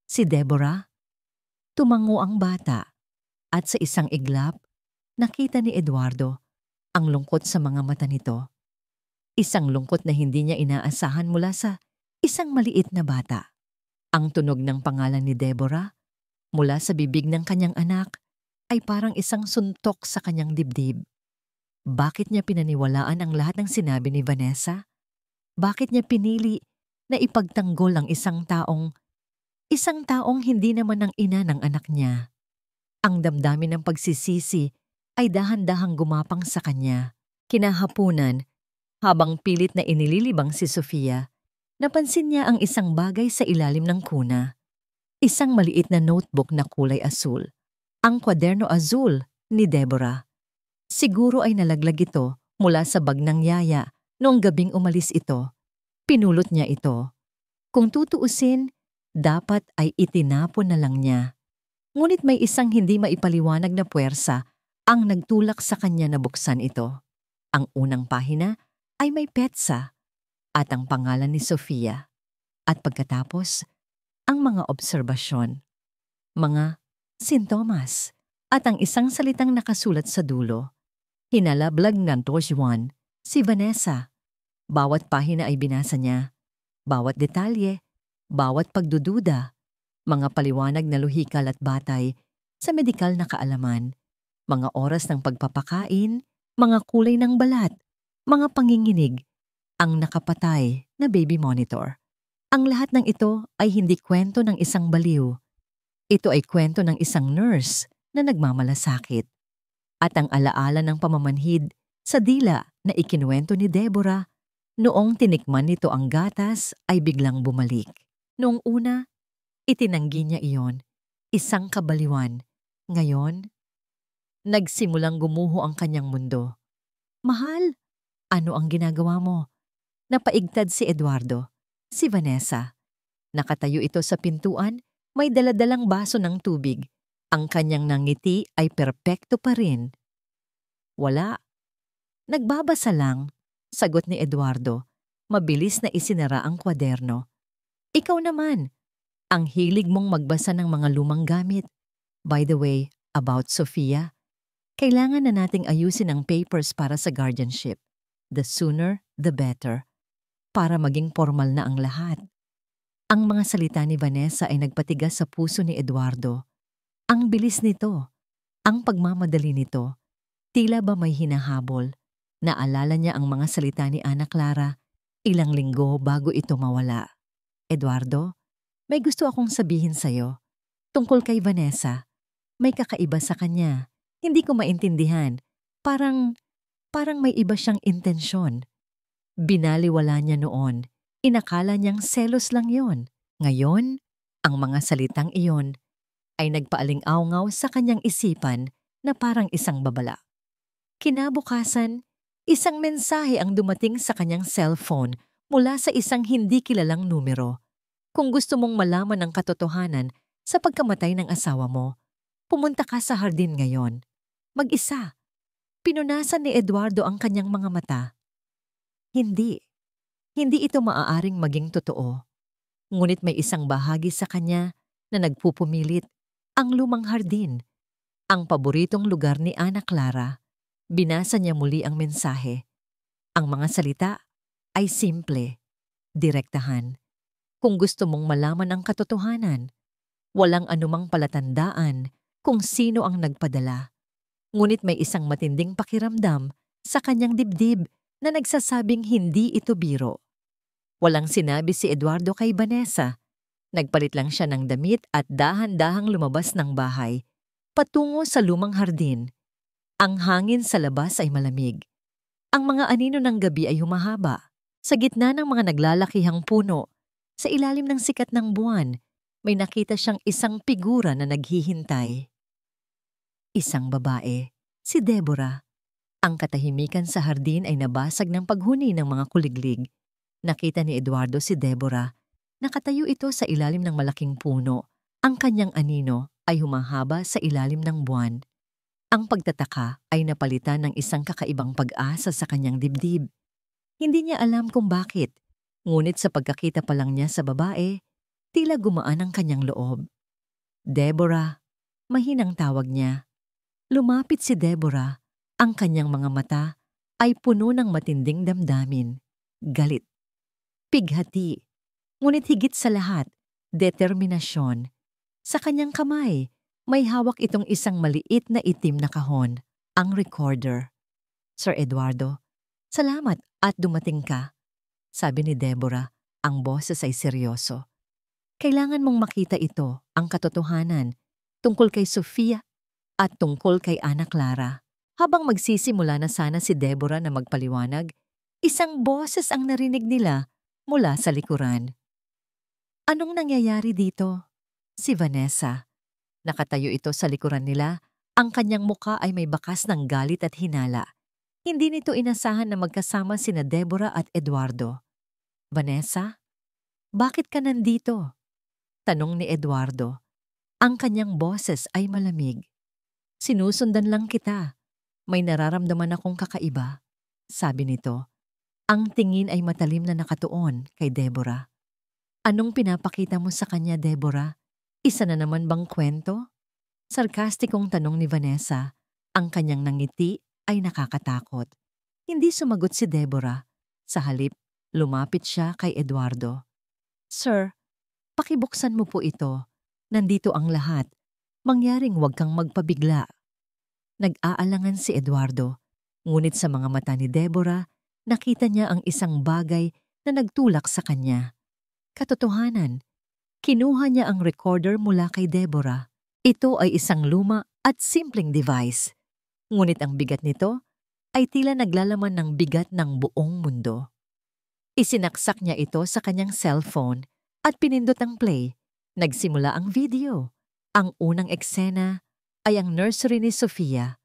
Si Deborah? Tumango ang bata at sa isang iglap, nakita ni Eduardo ang lungkot sa mga mata nito. Isang lungkot na hindi niya inaasahan mula sa isang maliit na bata. Ang tunog ng pangalan ni Deborah mula sa bibig ng kanyang anak ay parang isang suntok sa kanyang dibdib. Bakit niya pinaniwalaan ang lahat ng sinabi ni Vanessa? Bakit niya pinili na ipagtanggol ang isang taong hindi naman ang ina ng anak niya? Ang damdamin ng pagsisisi ay dahan-dahang gumapang sa kanya. Kinahapunan, habang pilit na inililibang si Sofia, napansin niya ang isang bagay sa ilalim ng kuna. Isang maliit na notebook na kulay asul. Ang kwaderno azul ni Deborah. Siguro ay nalaglag ito mula sa bag ng yaya noong gabing umalis ito. Pinulot niya ito. Kung tutuusin, dapat ay itinapon na lang niya. Ngunit may isang hindi maipaliwanag na puwersa ang nagtulak sa kanya na buksan ito. Ang unang pahina ay may petsa at ang pangalan ni Sofia. At pagkatapos, ang mga obserbasyon, mga sintomas. At ang isang salitang nakasulat sa dulo, hinalablag ng Don Juan, si Vanessa. Bawat pahina ay binasa niya, bawat detalye, bawat pagdududa, mga paliwanag na lohikal at batay sa medikal na kaalaman, mga oras ng pagpapakain, mga kulay ng balat, mga panginginig, ang nakapatay na baby monitor. Ang lahat ng ito ay hindi kwento ng isang baliw. Ito ay kwento ng isang nurse na nagmamalasakit. At ang alaala ng pamamanhid sa dila na ikinuwento ni Deborah noong tinikman nito ang gatas ay biglang bumalik. Noong una, itinanggi niya iyon, isang kabaliwan. Ngayon, nagsimulang gumuho ang kanyang mundo. Mahal, ano ang ginagawa mo? Napaigtad si Eduardo. Si Vanessa. Nakatayo ito sa pintuan, may daladalang baso ng tubig. Ang kanyang nangiti ay perpekto pa rin. Wala. Nagbabasa lang, sagot ni Eduardo. Mabilis na isinara ang kwaderno. Ikaw naman, ang hilig mong magbasa ng mga lumang gamit. By the way, about Sofia, kailangan na nating ayusin ang papers para sa guardianship. The sooner, the better. Para maging formal na ang lahat. Ang mga salita ni Vanessa ay nagpatigas sa puso ni Eduardo. Ang bilis nito, ang pagmamadali nito, tila ba may hinahabol. Naalala niya ang mga salita ni Ana Clara, ilang linggo bago ito mawala. Eduardo, may gusto akong sabihin sa'yo. Tungkol kay Vanessa, may kakaiba sa kanya. Hindi ko maintindihan. Parang may iba siyang intensyon. Binaliwala niya noon. Inakala niyang selos lang yon. Ngayon, ang mga salitang iyon ay nagpaaling-awngaw sa kanyang isipan na parang isang babala. Kinabukasan, isang mensahe ang dumating sa kanyang cellphone mula sa isang hindi kilalang numero. Kung gusto mong malaman ang katotohanan sa pagkamatay ng asawa mo, pumunta ka sa hardin ngayon. Mag-isa. Pinunasan ni Eduardo ang kanyang mga mata. Hindi ito maaaring maging totoo. Ngunit may isang bahagi sa kanya na nagpupumilit, ang lumang hardin, ang paboritong lugar ni Ana Clara. Binasa niya muli ang mensahe. Ang mga salita ay simple, direktahan. Kung gusto mong malaman ang katotohanan, walang anumang palatandaan kung sino ang nagpadala. Ngunit may isang matinding pakiramdam sa kanyang dibdib na nagsasabing hindi ito biro. Walang sinabi si Eduardo kay Vanessa. Nagpalit lang siya ng damit at dahan-dahang lumabas ng bahay, patungo sa lumang hardin. Ang hangin sa labas ay malamig. Ang mga anino ng gabi ay humahaba. Sa gitna ng mga naglalakihang puno, sa ilalim ng sikat ng buwan, may nakita siyang isang figura na naghihintay. Isang babae, si Deborah. Ang katahimikan sa hardin ay nabasag ng paghuni ng mga kuliglig. Nakita ni Eduardo si Deborah. Nakatayo ito sa ilalim ng malaking puno. Ang kanyang anino ay humahaba sa ilalim ng buwan. Ang pagtataka ay napalitan ng isang kakaibang pag-asa sa kanyang dibdib. Hindi niya alam kung bakit. Ngunit sa pagkakita pa lang niya sa babae, tila gumaan ang kanyang loob. Deborah, mahinang tawag niya. Lumapit si Deborah. Ang kanyang mga mata ay puno ng matinding damdamin, galit, pighati, ngunit higit sa lahat, determinasyon. Sa kanyang kamay, may hawak itong isang maliit na itim na kahon, ang recorder. Sir Eduardo, salamat at dumating ka, sabi ni Deborah, ang boses ay seryoso. Kailangan mong makita ito, ang katotohanan, tungkol kay Sofia at tungkol kay Ana Clara. Habang magsisimula na sana si Deborah na magpaliwanag, isang boses ang narinig nila mula sa likuran. Anong nangyayari dito? Si Vanessa. Nakatayo ito sa likuran nila, ang kanyang muka ay may bakas ng galit at hinala. Hindi nito inasahan na magkasama sina Deborah at Eduardo. Vanessa, bakit ka nandito? Tanong ni Eduardo. Ang kanyang boses ay malamig. Sinusundan lang kita. May nararamdaman akong kakaiba, sabi nito. Ang tingin ay matalim na nakatuon kay Deborah. Anong pinapakita mo sa kanya, Deborah? Isa na naman bang kwento? Sarkastikong tanong ni Vanessa. Ang kanyang nangiti ay nakakatakot. Hindi sumagot si Deborah. Sa halip, lumapit siya kay Eduardo. Sir, pakibuksan mo po ito. Nandito ang lahat. Mangyaring huwag kang magpabigla. Nag-aalangan si Eduardo. Ngunit sa mga mata ni Deborah, nakita niya ang isang bagay na nagtulak sa kanya. Katotohanan, kinuha niya ang recorder mula kay Deborah. Ito ay isang luma at simpleng device. Ngunit ang bigat nito ay tila naglalaman ng bigat ng buong mundo. Isinaksak niya ito sa kanyang cellphone at pinindot ang play. Nagsimula ang video. Ang unang eksena ay ang nursery ni Sofia.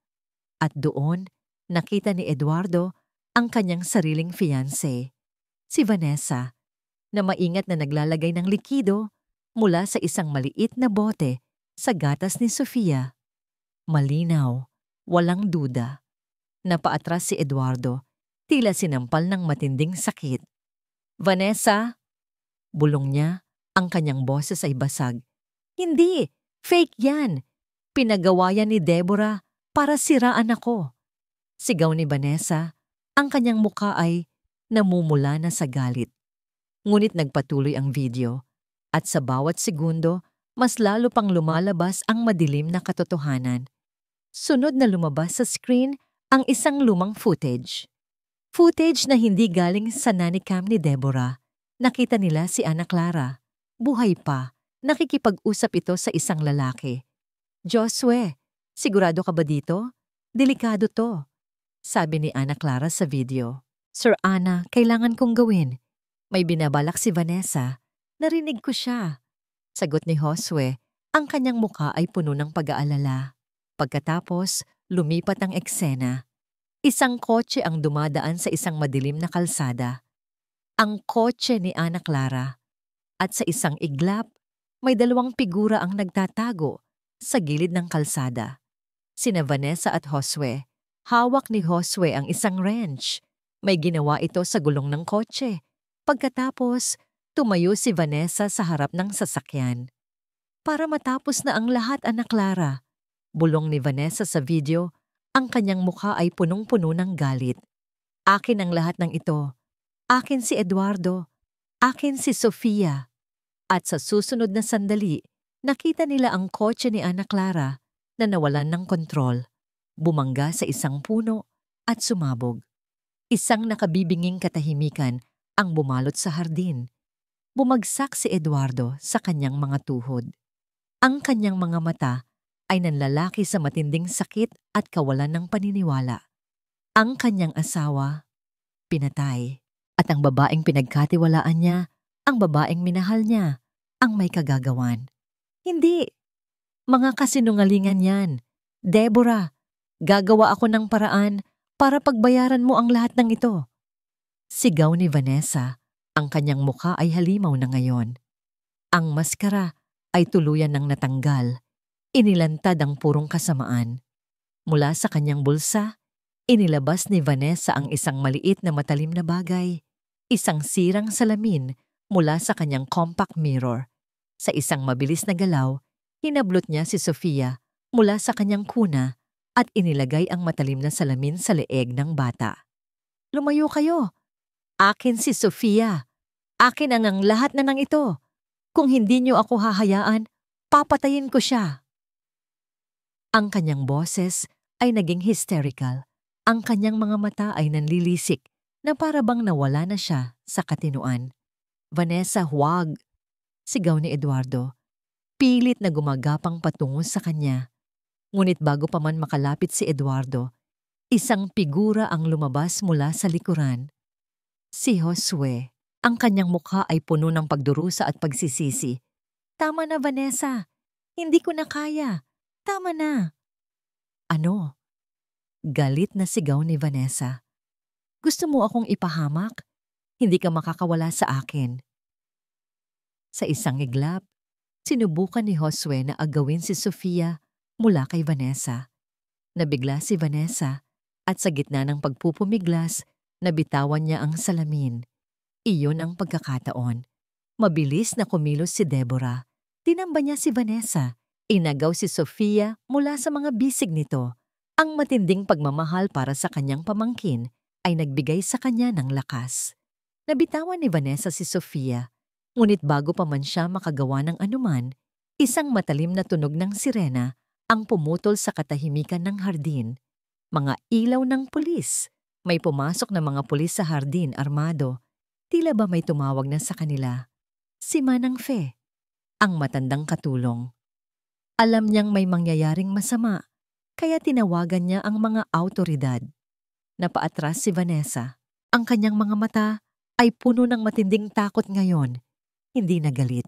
At doon, nakita ni Eduardo ang kanyang sariling fiancé, si Vanessa, na maingat na naglalagay ng likido mula sa isang maliit na bote sa gatas ni Sofia. Malinaw, walang duda. Napaatras si Eduardo, tila sinampal ng matinding sakit. Vanessa! Bulong niya, ang kanyang boses ay basag. Hindi! Fake yan! Pinagawa yan ni Deborah para siraan ako. Sigaw ni Vanessa, ang kanyang muka ay namumula na sa galit. Ngunit nagpatuloy ang video, at sa bawat segundo, mas lalo pang lumalabas ang madilim na katotohanan. Sunod na lumabas sa screen ang isang lumang footage. Footage na hindi galing sa nanny cam ni Deborah. Nakita nila si Ana Clara. Buhay pa, nakikipag-usap ito sa isang lalaki. Josue, sigurado ka ba dito? Delikado to, sabi ni Ana Clara sa video. Sir Ana, kailangan kong gawin. May binabalak si Vanessa. Narinig ko siya. Sagot ni Josue, ang kanyang muka ay puno ng pag-aalala. Pagkatapos, lumipat ang eksena. Isang kotse ang dumadaan sa isang madilim na kalsada. Ang kotse ni Ana Clara. At sa isang iglap, may dalawang figura ang nagtatago sa gilid ng kalsada. Sina Vanessa at Josue. Hawak ni Josue ang isang wrench. May ginawa ito sa gulong ng kotse. Pagkatapos, tumayo si Vanessa sa harap ng sasakyan. Para matapos na ang lahat, Ana Clara. Bulong ni Vanessa sa video, ang kanyang mukha ay punong-puno ng galit. Akin ang lahat ng ito. Akin si Eduardo. Akin si Sofia. At sa susunod na sandali, nakita nila ang kotse ni Ana Clara na nawalan ng kontrol. Bumangga sa isang puno at sumabog. Isang nakabibinging katahimikan ang bumalot sa hardin. Bumagsak si Eduardo sa kanyang mga tuhod. Ang kanyang mga mata ay nanlalaki sa matinding sakit at kawalan ng paniniwala. Ang kanyang asawa, pinatay. At ang babaeng pinagkatiwalaan niya, ang babaeng minahal niya, ang may kagagawan. Hindi. Mga kasinungalingan yan. Deborah, gagawa ako ng paraan para pagbayaran mo ang lahat ng ito. Sigaw ni Vanessa, ang kanyang muka ay halimaw na ngayon. Ang maskara ay tuluyan ng natanggal. Inilantad ang purong kasamaan. Mula sa kanyang bulsa, inilabas ni Vanessa ang isang maliit na matalim na bagay. Isang sirang salamin mula sa kanyang compact mirror. Sa isang mabilis na galaw, hinablot niya si Sofia mula sa kanyang kuna at inilagay ang matalim na salamin sa leeg ng bata. Lumayo kayo! Akin si Sofia! Akin ang lahat na ng ito! Kung hindi niyo ako hahayaan, papatayin ko siya! Ang kanyang boses ay naging hysterical. Ang kanyang mga mata ay nanlilisik na para bang nawala na siya sa katinuan. Vanessa, huwag! Sigaw ni Eduardo. Pilit na gumagapang patungo sa kanya. Ngunit bago pa man makalapit si Eduardo, isang figura ang lumabas mula sa likuran. Si Josue. Ang kanyang mukha ay puno ng pagdurusa at pagsisisi. Tama na, Vanessa. Hindi ko na kaya. Tama na. Ano? Galit na sigaw ni Vanessa. Gusto mo akong ipahamak? Hindi ka makakawala sa akin. Sa isang iglap, sinubukan ni Josue na agawin si Sofia mula kay Vanessa. Nabigla si Vanessa at sa gitna ng pagpupumiglas, nabitawan niya ang salamin. Iyon ang pagkakataon. Mabilis na kumilos si Deborah. Tinamba niya si Vanessa. Inagaw si Sofia mula sa mga bisig nito. Ang matinding pagmamahal para sa kanyang pamangkin ay nagbigay sa kanya ng lakas. Nabitawan ni Vanessa si Sofia, ngunit bago pa man siya makagawa ng anuman, isang matalim na tunog ng sirena ang pumutol sa katahimikan ng hardin. Mga ilaw ng pulis. May pumasok na mga pulis sa hardin armado. Tila ba may tumawag na sa kanila? Si Manang Fe, ang matandang katulong. Alam niyang may mangyayaring masama, kaya tinawagan niya ang mga awtoridad. Napaatras si Vanessa. Ang kanyang mga mata ay puno ng matinding takot ngayon, hindi na galit.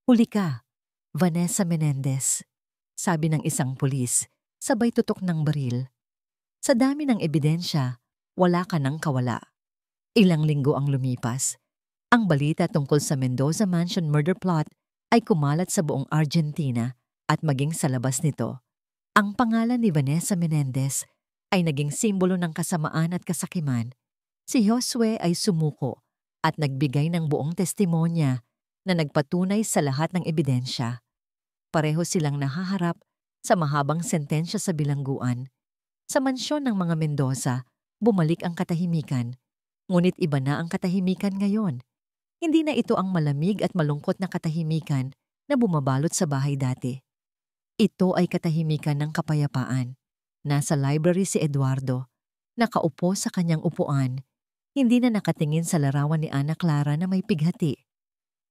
"Huli ka, Vanessa Menendez," sabi ng isang pulis, sabay tutok ng baril. "Sa dami ng ebidensya, wala ka nang kawala." Ilang linggo ang lumipas. Ang balita tungkol sa Mendoza Mansion murder plot ay kumalat sa buong Argentina at maging sa labas nito. Ang pangalan ni Vanessa Menendez ay naging simbolo ng kasamaan at kasakiman. Si Josue ay sumuko at nagbigay ng buong testimonya na nagpatunay sa lahat ng ebidensya. Pareho silang nahaharap sa mahabang sentensya sa bilangguan. Sa mansyon ng mga Mendoza, bumalik ang katahimikan. Ngunit iba na ang katahimikan ngayon. Hindi na ito ang malamig at malungkot na katahimikan na bumabalot sa bahay dati. Ito ay katahimikan ng kapayapaan. Nasa library si Eduardo, nakaupo sa kanyang upuan, hindi na nakatingin sa larawan ni Ana Clara na may pighati.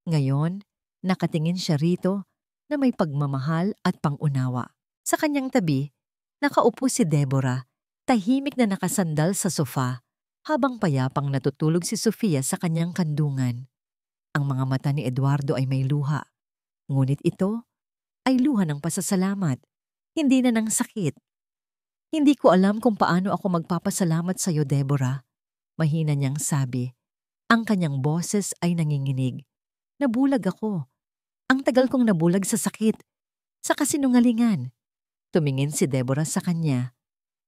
Ngayon, nakatingin siya rito na may pagmamahal at pangunawa. Sa kanyang tabi, nakaupo si Deborah, tahimik na nakasandal sa sofa, habang payapang natutulog si Sofia sa kanyang kandungan. Ang mga mata ni Eduardo ay may luha, ngunit ito ay luha ng pasasalamat, hindi na ng sakit. "Hindi ko alam kung paano ako magpapasalamat sa iyo, Deborah," mahina niyang sabi. Ang kanyang boses ay nanginginig. "Nabulag ako. Ang tagal kong nabulag sa sakit, sa kasinungalingan." Tumingin si Deborah sa kanya.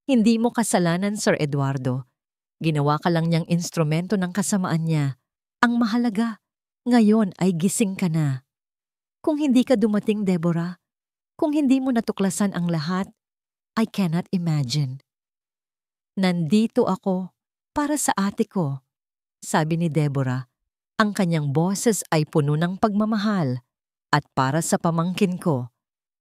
"Hindi mo kasalanan, Sir Eduardo. Ginawa ka lang niyang instrumento ng kasamaan niya. Ang mahalaga, ngayon ay gising ka na. Kung hindi ka dumating, Deborah, kung hindi mo natuklasan ang lahat, I cannot imagine. Nandito ako para sa ate ko," sabi ni Deborah. Ang kanyang boses ay puno ng pagmamahal. "At para sa pamangkin ko."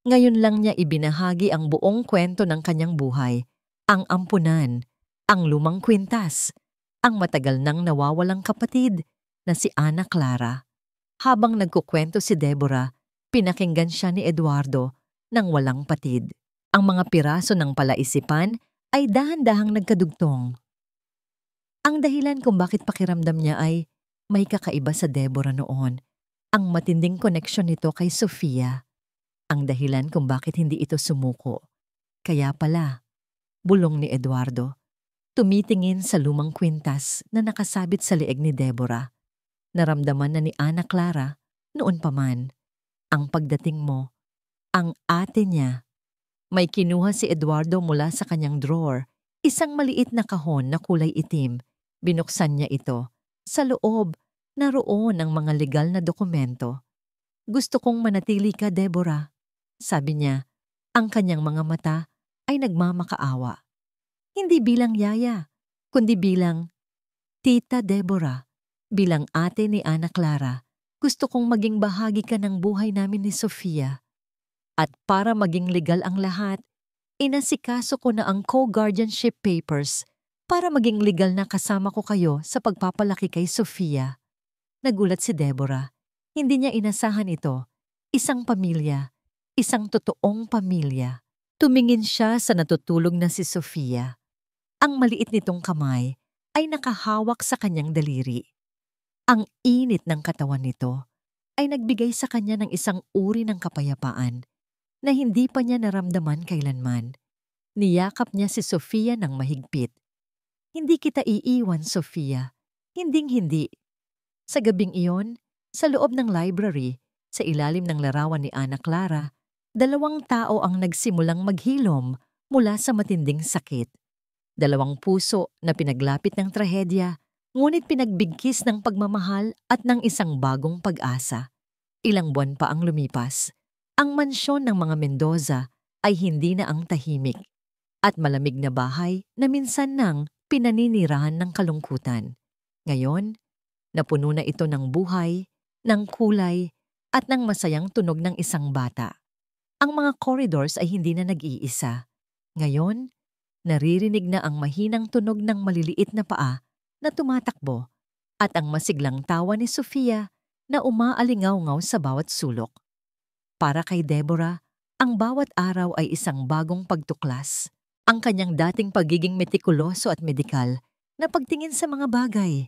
Ngayon lang niya ibinahagi ang buong kwento ng kanyang buhay, ang ampunan, ang lumang kwintas, ang matagal nang nawawalang kapatid na si Ana Clara. Habang nagkukwento si Deborah, pinakinggan siya ni Eduardo ng walang patid. Ang mga piraso ng palaisipan ay dahan-dahang nagkadugtong. Ang dahilan kung bakit pakiramdam niya ay may kakaiba sa Deborah noon, ang matinding koneksyon nito kay Sofia. Ang dahilan kung bakit hindi ito sumuko. Kaya pala, bulong ni Eduardo, tumitingin sa lumang kwintas na nakasabit sa leeg ni Deborah. Naramdaman na ni Ana Clara, noon pa man, ang pagdating mo, ang ate niya. May kinuha si Eduardo mula sa kanyang drawer, isang maliit na kahon na kulay itim. Binuksan niya ito. Sa loob, naroon ang mga legal na dokumento. "Gusto kong manatili ka, Deborah," sabi niya. Ang kanyang mga mata ay nagmamakaawa. Hindi bilang yaya, kundi bilang Tita Deborah, bilang ate ni Ana Clara. Gusto kong maging bahagi ka ng buhay namin ni Sofia. At para maging legal ang lahat, inasikaso ko na ang co-guardianship papers para maging legal na kasama ko kayo sa pagpapalaki kay Sofia. Nagulat si Deborah. Hindi niya inasahan ito. Isang pamilya, isang totoong pamilya. Tumingin siya sa natutulog na si Sofia. Ang maliit nitong kamay ay nakahawak sa kanyang daliri. Ang init ng katawan nito ay nagbigay sa kanya ng isang uri ng kapayapaan na hindi pa niya naramdaman kailanman. Niyakap niya si Sofia ng mahigpit. "Hindi kita iiwan, Sofia. Hinding-hindi." Sa gabing iyon, sa loob ng library, sa ilalim ng larawan ni Ana Clara, 2 tao ang nagsimulang maghilom mula sa matinding sakit. 2 puso na pinaglapit ng trahedya, ngunit pinagbigkis ng pagmamahal at ng isang bagong pag-asa. Ilang buwan pa ang lumipas. Ang mansyon ng mga Mendoza ay hindi na ang tahimik at malamig na bahay na minsan nang pinaninirahan ng kalungkutan. Ngayon, napuno na ito ng buhay, ng kulay, at ng masayang tunog ng isang bata. Ang mga corridors ay hindi na nag-iisa. Ngayon, naririnig na ang mahinang tunog ng maliliit na paa na tumatakbo at ang masiglang tawa ni Sofia na umaalingaw-ngaw sa bawat sulok. Para kay Deborah, ang bawat araw ay isang bagong pagtuklas. Ang kanyang dating pagiging metikuloso at medikal na pagtingin sa mga bagay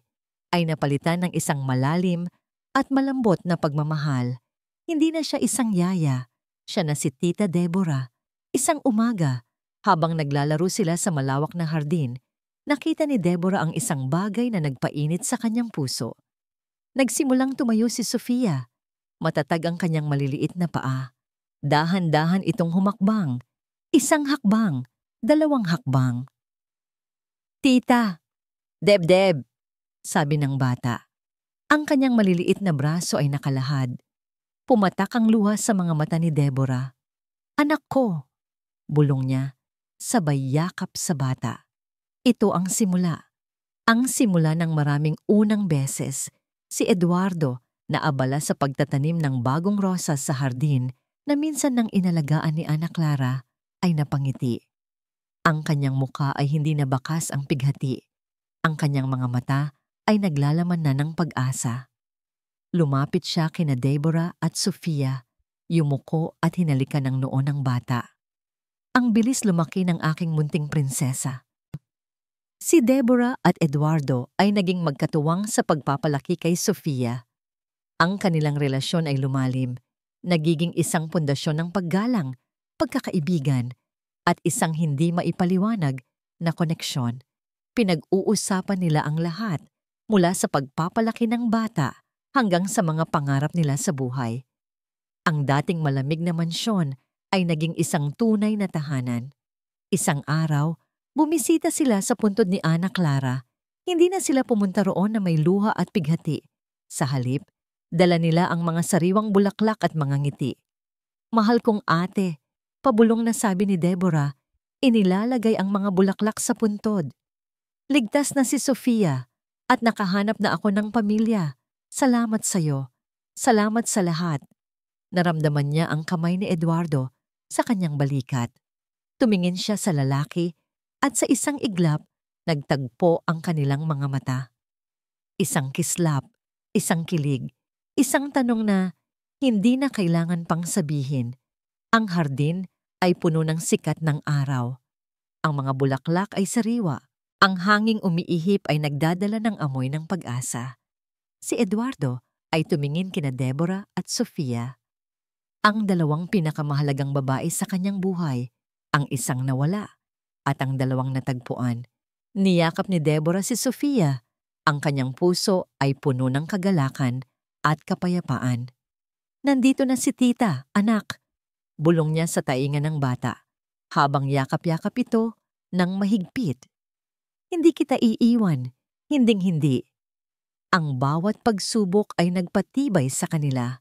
ay napalitan ng isang malalim at malambot na pagmamahal. Hindi na siya isang yaya, siya na si Tita Deborah. Isang umaga, habang naglalaro sila sa malawak na hardin, nakita ni Deborah ang isang bagay na nagpainit sa kanyang puso. Nagsimulang tumayo si Sofia. Matatag ang kanyang maliliit na paa. Dahan-dahan itong humakbang. Isang hakbang, dalawang hakbang. "Tita, Deb-Deb," sabi ng bata. Ang kanyang maliliit na braso ay nakalahad. Pumatak ang luha sa mga mata ni Deborah. "Anak ko," bulong niya, sabay yakap sa bata. Ito ang simula. Ang simula ng maraming unang beses. Si Eduardo na abala sa pagtatanim ng bagong rosas sa hardin na minsan nang inalagaan ni Ana Clara ay napangiti. Ang kanyang muka ay hindi na bakas ang pighati. Ang kanyang mga mata ay naglalaman na ng pag-asa. Lumapit siya kina Deborah at Sofia, yumuko at hinalikan ng noo ng bata. Ang bilis lumaki ng aking munting prinsesa. Si Deborah at Eduardo ay naging magkatuwang sa pagpapalaki kay Sofia. Ang kanilang relasyon ay lumalim, nagiging isang pundasyon ng paggalang, pagkakaibigan, at isang hindi maipaliwanag na koneksyon. Pinag-uusapan nila ang lahat, mula sa pagpapalaki ng bata hanggang sa mga pangarap nila sa buhay. Ang dating malamig na mansyon ay naging isang tunay na tahanan. Isang araw, bumisita sila sa puntod ni Ana Clara. Hindi na sila pumunta roon na may luha at pighati. Sa halip, dala nila ang mga sariwang bulaklak at mga ngiti. "Mahal kong ate," pabulong na sabi ni Deborah, inilalagay ang mga bulaklak sa puntod. "Ligtas na si Sofia at nakahanap na ako ng pamilya. Salamat sa'yo. Salamat sa lahat." Naramdaman niya ang kamay ni Eduardo sa kanyang balikat. Tumingin siya sa lalaki at sa isang iglap, nagtagpo ang kanilang mga mata. Isang kislap, isang kilig, isang tanong na hindi na kailangan pang sabihin. Ang hardin ay puno ng sikat ng araw. Ang mga bulaklak ay sariwa. Ang hanging umiihip ay nagdadala ng amoy ng pag-asa. Si Eduardo ay tumingin kina Deborah at Sofia. Ang dalawang pinakamahalagang babae sa kanyang buhay, ang isang nawala at ang dalawang natagpuan. Niyakap ni Deborah si Sofia. Ang kanyang puso ay puno ng kagalakan at kapayapaan. "Nandito na si tita, anak," bulong niya sa tainga ng bata, habang yakap-yakap ito ng mahigpit. "Hindi kita iiwan, hinding-hindi." Ang bawat pagsubok ay nagpatibay sa kanila.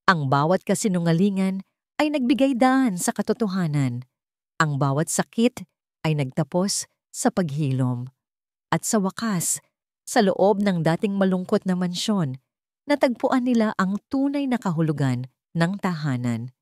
Ang bawat kasinungalingan ay nagbigay daan sa katotohanan. Ang bawat sakit ay nagtapos sa paghilom. At sa wakas, sa loob ng dating malungkot na mansyon, natagpuan nila ang tunay na kahulugan ng tahanan.